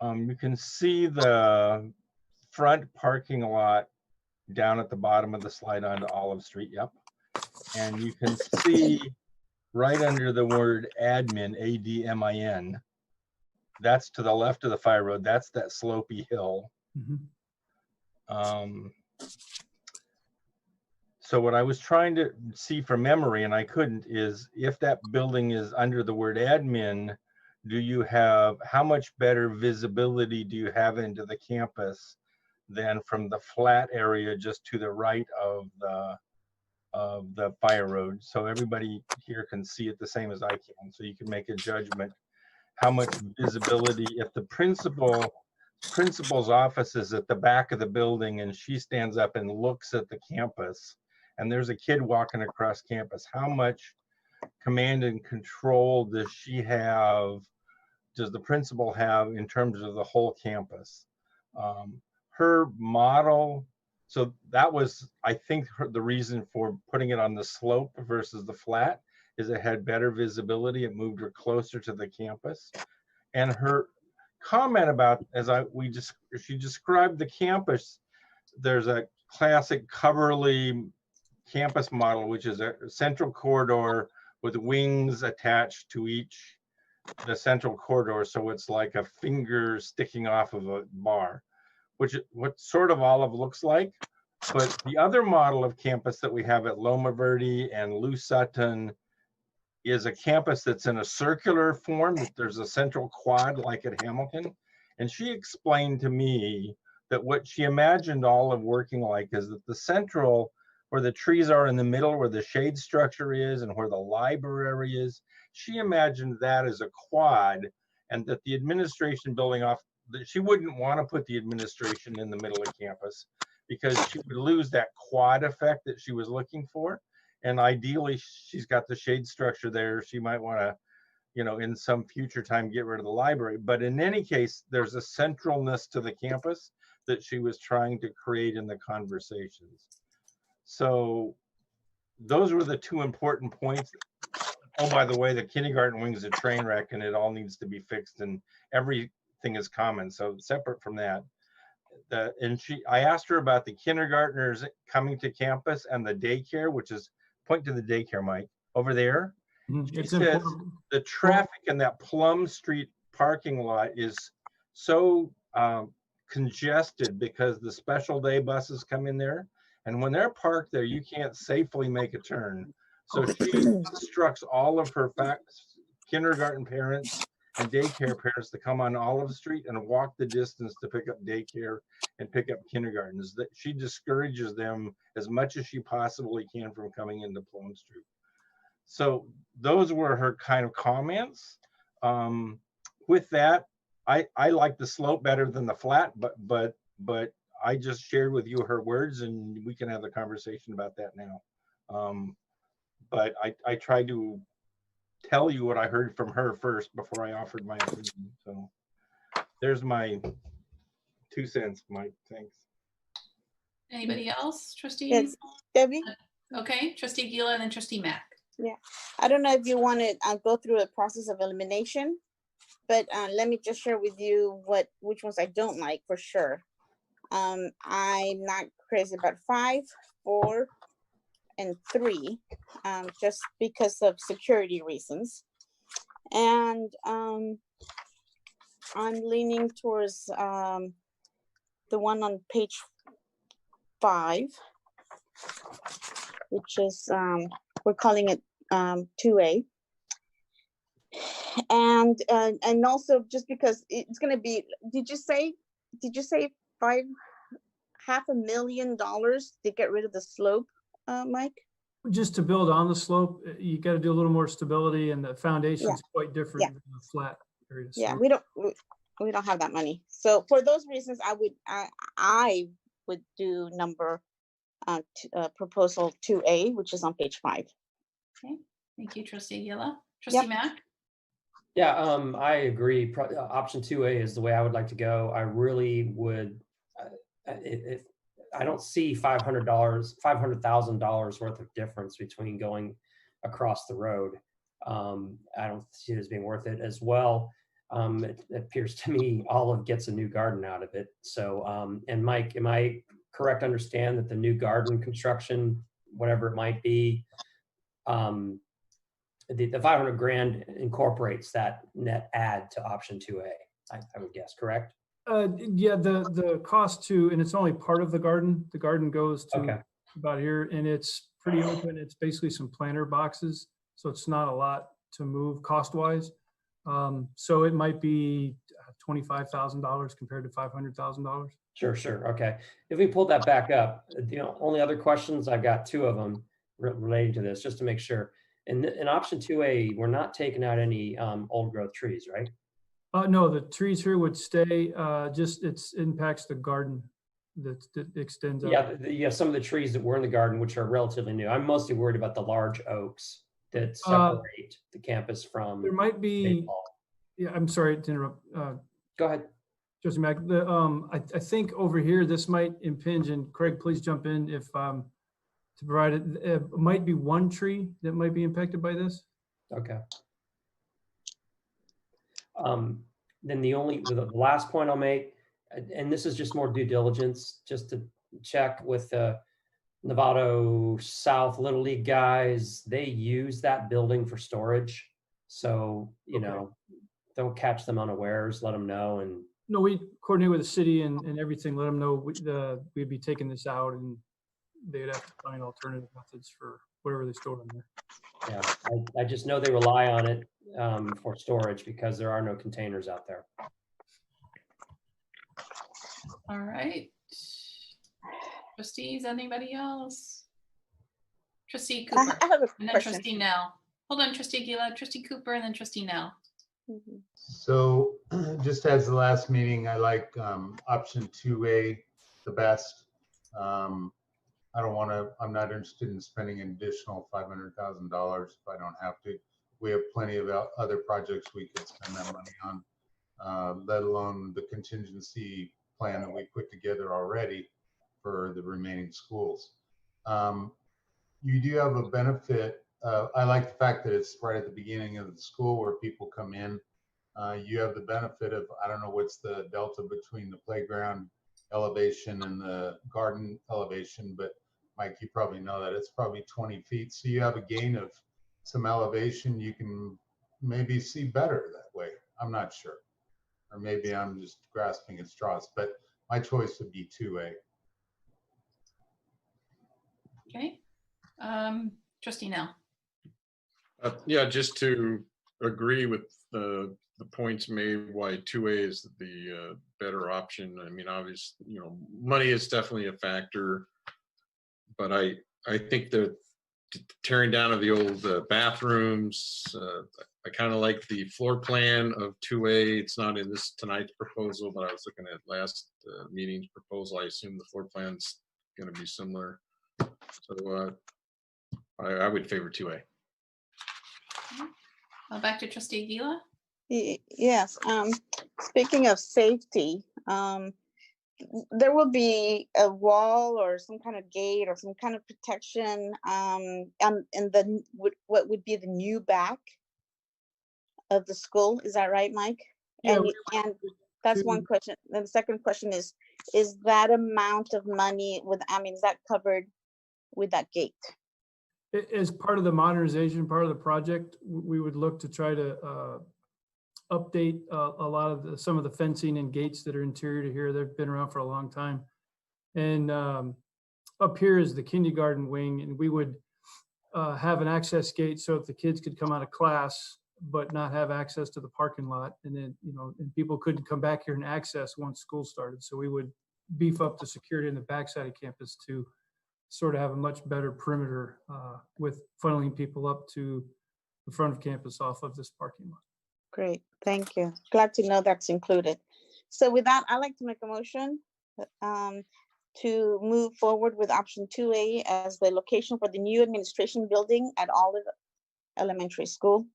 you can see the front parking lot down at the bottom of the slide onto Olive Street. Yep. And you can see right under the word admin, A-D-M-I-N, that's to the left of the fire road. That's that slopey hill. Mm-hmm. So what I was trying to see from memory, and I couldn't, is if that building is under the word admin, do you have, how much better visibility do you have into the campus than from the flat area just to the right of the fire road? So everybody here can see it the same as I can. So you can make a judgment how much visibility, if the principal's office is at the back of the building and she stands up and looks at the campus and there's a kid walking across campus, how much command and control does she have, does the principal have in terms of the whole campus? Her model, so that was, I think, the reason for putting it on the slope versus the flat, is it had better visibility. It moved her closer to the campus. And her comment about, she described the campus, there's a classic Coverly campus model, which is a central corridor with wings attached to the central corridor. So it's like a finger sticking off of a bar, which what sort of Olive looks like. But the other model of campus that we have at Loma Verde and Lou Sutton is a campus that's in a circular form, that there's a central quad like at Hamilton. And she explained to me that what she imagined Olive working like is that the central, where the trees are in the middle, where the shade structure is and where the library is, she imagined that as a quad, and that the administration building off, she wouldn't want to put the administration in the middle of campus, because she would lose that quad effect that she was looking for. And ideally, she's got the shade structure there. She might want to, you know, in some future time, get rid of the library. But in any case, there's a centralness to the campus that she was trying to create in the conversations. So those were the two important points. Oh, by the way, the kindergarten wing is a train wreck and it all needs to be fixed and everything is common. So separate from that, I asked her about the kindergartners coming to campus and the daycare, which is, point to the daycare, Mike, over there. She says the traffic in that Plum Street parking lot is so congested because the special day buses come in there. And when they're parked there, you can't safely make a turn. So she instructs all of her kindergarten parents and daycare parents to come on Olive Street and walk the distance to pick up daycare and pick up kindergartens. That she discourages them as much as she possibly can from coming into Plum Street. So those were her kind of comments. With that, I like the slope better than the flat, but I just shared with you her words, and we can have a conversation about that now. But I tried to tell you what I heard from her first before I offered my opinion. So there's my 2 cents, Mike. Thanks. Anybody else? Trustee? Yes, Debbie? Okay, Trustee Gila and then Trustee Mack. Yeah, I don't know if you want to go through a process of elimination, but let me just share with you which ones I don't like for sure. I'm not crazy about 5, 4, and 3, just because of security reasons. And I'm leaning towards the one on page 5, which is, we're calling it 2A. And also just because it's going to be, did you say $500,000 to get rid of the slope, Mike? Just to build on the slope, you got to do a little more stability, and the foundation is quite different than a flat area. Yeah, we don't have that money. So for those reasons, I would do number proposal 2A, which is on page 5. Okay, thank you, Trustee Gila. Trustee Mack? Yeah, I agree. Option 2A is the way I would like to go. I really would, I don't see $500,000 worth of difference between going across the road. I don't see it as being worth it as well. It appears to me Olive gets a new garden out of it. So, and Mike, am I correct to understand that the new garden construction, whatever it might be, the $500,000 incorporates that net add to option 2A, I would guess, correct? Yeah, the cost to, and it's only part of the garden. The garden goes to about here, and it's pretty open. It's basically some planter boxes, so it's not a lot to move cost-wise. So it might be $25,000 compared to $500,000. Sure. Okay. If we pull that back up, the only other questions, I've got 2 of them relating to this, just to make sure. In option 2A, we're not taking out any old growth trees, right? No, the trees here would stay. Just it impacts the garden that extends out. Yeah, some of the trees that were in the garden, which are relatively new. I'm mostly worried about the large oaks that separate the campus from. There might be. Yeah, I'm sorry to interrupt. Go ahead, Trustee Mack. I think over here this might impinge, and Craig, please jump in if to provide it. It might be one tree that might be impacted by this. Okay. Then the last point I'll make, and this is just more due diligence, just to check with the Novato South Little League guys. They use that building for storage. So, don't catch them unawares, let them know. And no, we coordinate with the city and everything, let them know we'd be taking this out, and they'd have to find alternative methods for whatever they store in there. Yeah, I just know they rely on it for storage because there are no containers out there. All right. Trustees, anybody else? Trustee Cooper. I have a and then question. Trustee Nell. Hold on, Trustee Gila, Trustee Cooper, and then Trustee Nell. So just as the last meeting, I like option 2A the best. I don't want to, I'm not interested in spending an additional $500,000 if I don't have to. We have plenty of other projects we could spend that money on, let alone the contingency plan that we put together already for the remaining schools. You do have a benefit. I like the fact that it's right at the beginning of the school where people come in. You have the benefit of, I don't know what's the delta between the playground elevation and the garden elevation, but Mike, you probably know that it's probably 20 feet. So you have a gain of some elevation. You can maybe see better that way. I'm not sure. Or maybe I'm just grasping at straws, but my choice would be 2A. Okay. Trustee Nell. Yeah, just to agree with the points made why 2A is the better option. I mean, obviously, you know, money is definitely a factor, but I think that tearing down of the old bathrooms, I kind of like the floor plan of 2A. It's not in this tonight's proposal, but I was looking at last meeting's proposal. I assume the floor plan's going to be similar. So I would favor 2A. Back to Trustee Aguila. Yes. Speaking of safety, there will be a wall or some kind of gate or some kind of protection in the what would be the new back of the school. Is that right, Mike? Yeah, and that's one question. Then the second question is that amount of money is that covered with that gate? As part of the modernization, part of the project, we would look to try to update a lot of some of the fencing and gates that are interior to here. They've been around for a long time. And up here is the kindergarten wing, and we would have an access gate so if the kids could come out of class but not have access to the parking lot, and then and people couldn't come back here and access once school started. So we would beef up the security in the backside of campus to sort of have a much better perimeter with funneling people up to the front of campus off of this parking lot. Great, thank you. Glad to know that's included. So with that, I'd like to make a motion to move forward with option 2A as the location for the new administration building at Olive Elementary School.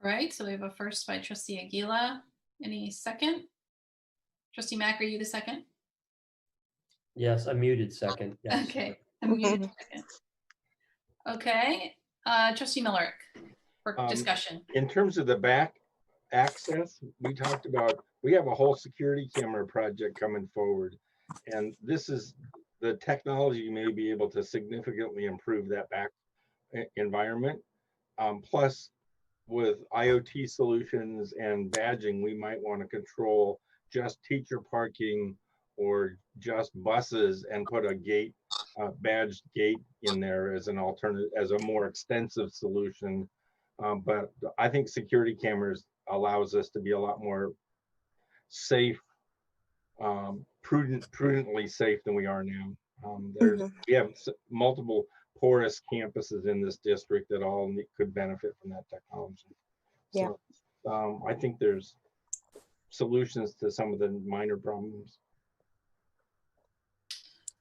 All right, so we have a first by Trustee Aguila. Any second? Trustee Mack, are you the second? Yes, I'm muted second. Yes. Okay, I'm muted second. Okay, Trustee Miller for discussion. In terms of the back access, we talked about, we have a whole security camera project coming forward. And this is the technology may be able to significantly improve that back environment. Plus, with IoT solutions and badging, we might want to control just teacher parking or just buses and put a gate, badged gate in there as an alternative, as a more extensive solution. But I think security cameras allows us to be a lot more safe, prudently safe than we are now. We have multiple porous campuses in this district that all could benefit from that technology. Yeah. So I think there's solutions to some of the minor problems.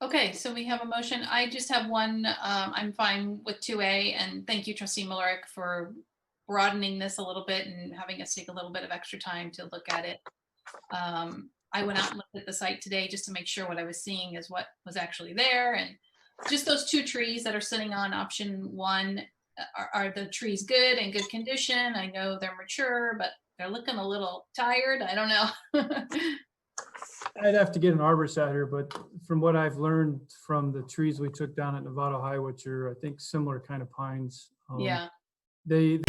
Okay, so we have a motion. I just have one. I'm fine with 2A, and thank you, Trustee Millerick, for broadening this a little bit and having us take a little bit of extra time to look at it. I went out and looked at the site today just to make sure what I was seeing is what was actually there, and just those 2 trees that are sitting on option 1, are the trees good and good condition? I know they're mature, but they're looking a little tired. I don't know. I'd have to get an arborist out here, but from what I've learned from the trees we took down at Novato High, which are, I think, similar kind of pines. Yeah. They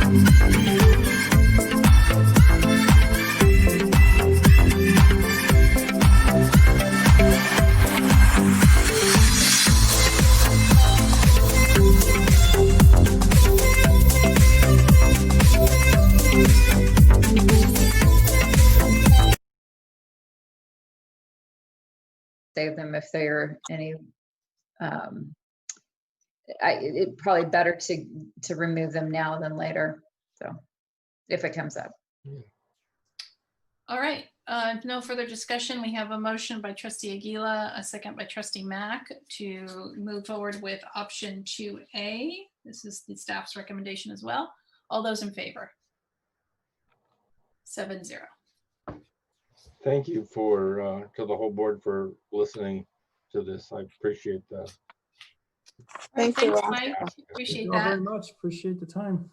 Save them if there are any, it probably better to remove them now than later. So if it comes up. All right, no further discussion. We have a motion by trustee Aguila, a second by trustee Mack to move forward with option 2A. This is the staff's recommendation as well. All those in favor? 7-0. Thank you for to the whole board for listening to this. I appreciate that. Thank you, Thanks, Ross. Mike. Thank Appreciate you all that. very much. Appreciate the time.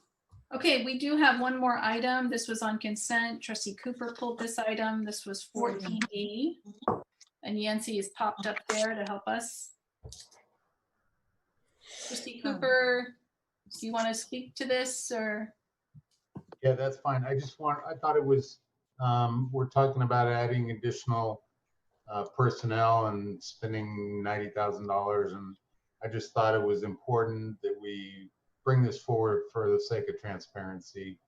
Okay, we do have one more item. This was on consent. Trustee Cooper pulled this item. This was 14E. And Yancy is popped up there to help us. Trustee Cooper, do you want to speak to this or? Yeah, that's fine. I thought it was, we're talking about adding additional personnel and spending $90,000. And I just thought it was important that we bring this forward for the sake of transparency.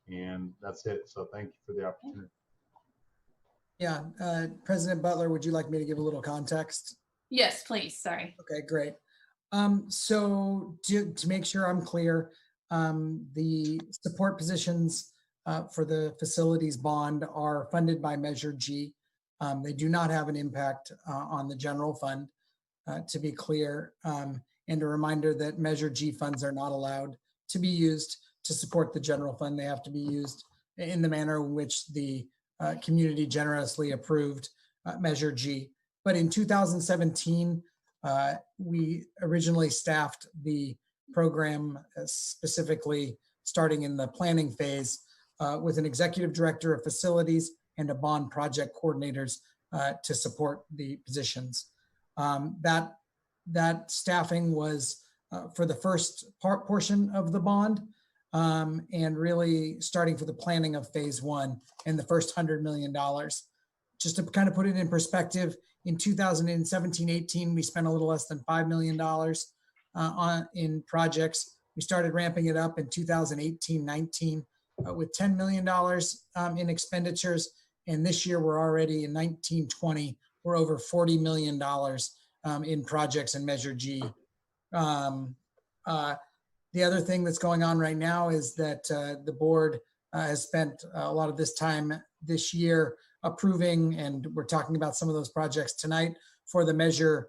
And that's it. So thank you for the opportunity. Yeah, President Butler, would you like me to give a little context? Yes, please. Sorry. Okay, great. So to make sure I'm clear, the support positions for the facilities bond are funded by Measure G. They do not have an impact on the general fund, to be clear. And a reminder that Measure G funds are not allowed to be used to support the general fund. They have to be used in the manner in which the community generously approved Measure G. But in 2017, we originally staffed the program specifically starting in the planning phase with an executive director of facilities and a bond project coordinators to support the positions. That staffing was for the first portion of the bond and really starting for the planning of phase one and the first $100 million. Just to kind of put it in perspective, in 2017-18, we spent a little less than $5 million in projects. We started ramping it up in 2018-19 with $10 million in expenditures. And this year we're already in 19-20, we're over $40 million in projects in Measure G. The other thing that's going on right now is that the board has spent a lot of this time this year approving, and we're talking about some of those projects tonight for the measure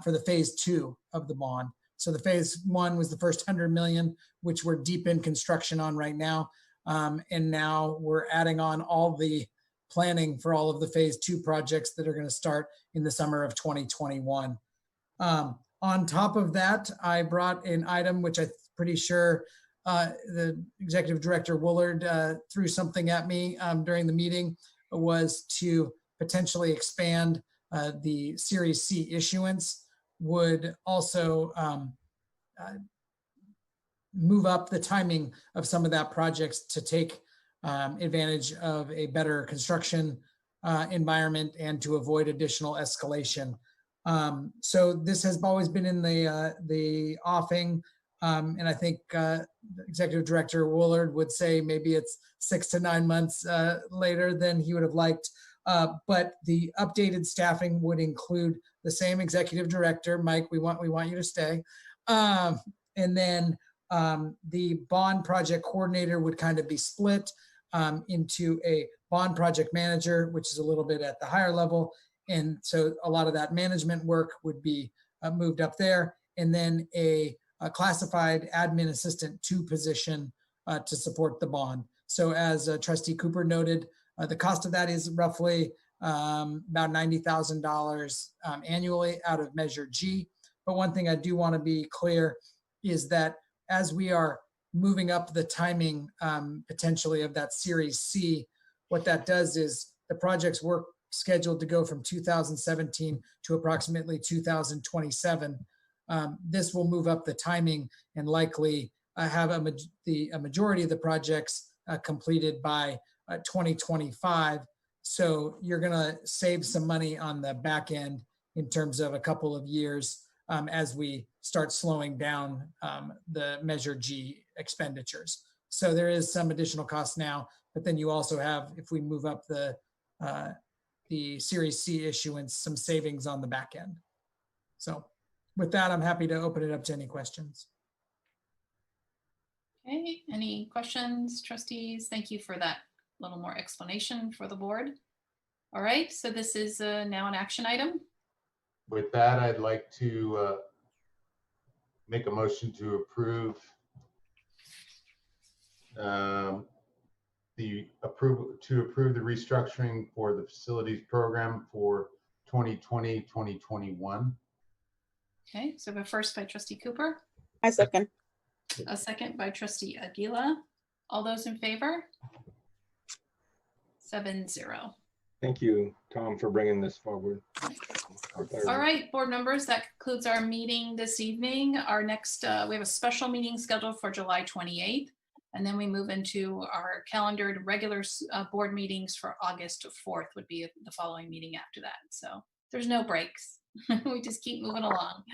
for the phase two of the bond. So the phase one was the first 100 million, which we're deep in construction on right now. And now we're adding on all the planning for all of the phase two projects that are going to start in the summer of 2021. On top of that, I brought an item, which I'm pretty sure the executive director Woolard threw something at me during the meeting, was to potentially expand the Series C issuance, would also move up the timing of some of that projects to take advantage of a better construction environment and to avoid additional escalation. So this has always been in the offing. And I think Executive Director Woolard would say maybe it's 6 to 9 months later than he would have liked. But the updated staffing would include the same executive director, Mike, we want you to stay. And then the bond project coordinator would kind of be split into a bond project manager, which is a little bit at the higher level. And so a lot of that management work would be moved up there. And then a classified admin assistant 2 position to support the bond. So as Trustee Cooper noted, the cost of that is roughly about $90,000 annually out of Measure G. But one thing I do want to be clear is that as we are moving up the timing potentially of that Series C, what that does is the project's work scheduled to go from 2017 to approximately 2027. This will move up the timing and likely have a majority of the projects completed by 2025. So you're going to save some money on the back end in terms of a couple of years as we start slowing down the Measure G expenditures. So there is some additional cost now, but then you also have, if we move up the Series C issuance, some savings on the back end. So with that, I'm happy to open it up to any questions. Okay, any questions, trustees? Thank you for that little more explanation for the board. All right, so this is now an action item. With that, I'd like to make a motion to approve the restructuring for the facilities program for 2020-2021. Okay, so the first by trustee Cooper, I second. a second by trustee Aguila. All those in favor? 7-0. Thank you, Tom, for bringing this forward. All right, board members, that concludes our meeting this evening. Our next, we have a special meeting scheduled for July 28th, and then we move into our calendared regular board meetings for August 4th would be the following meeting after that. So there's no breaks. We just keep moving along.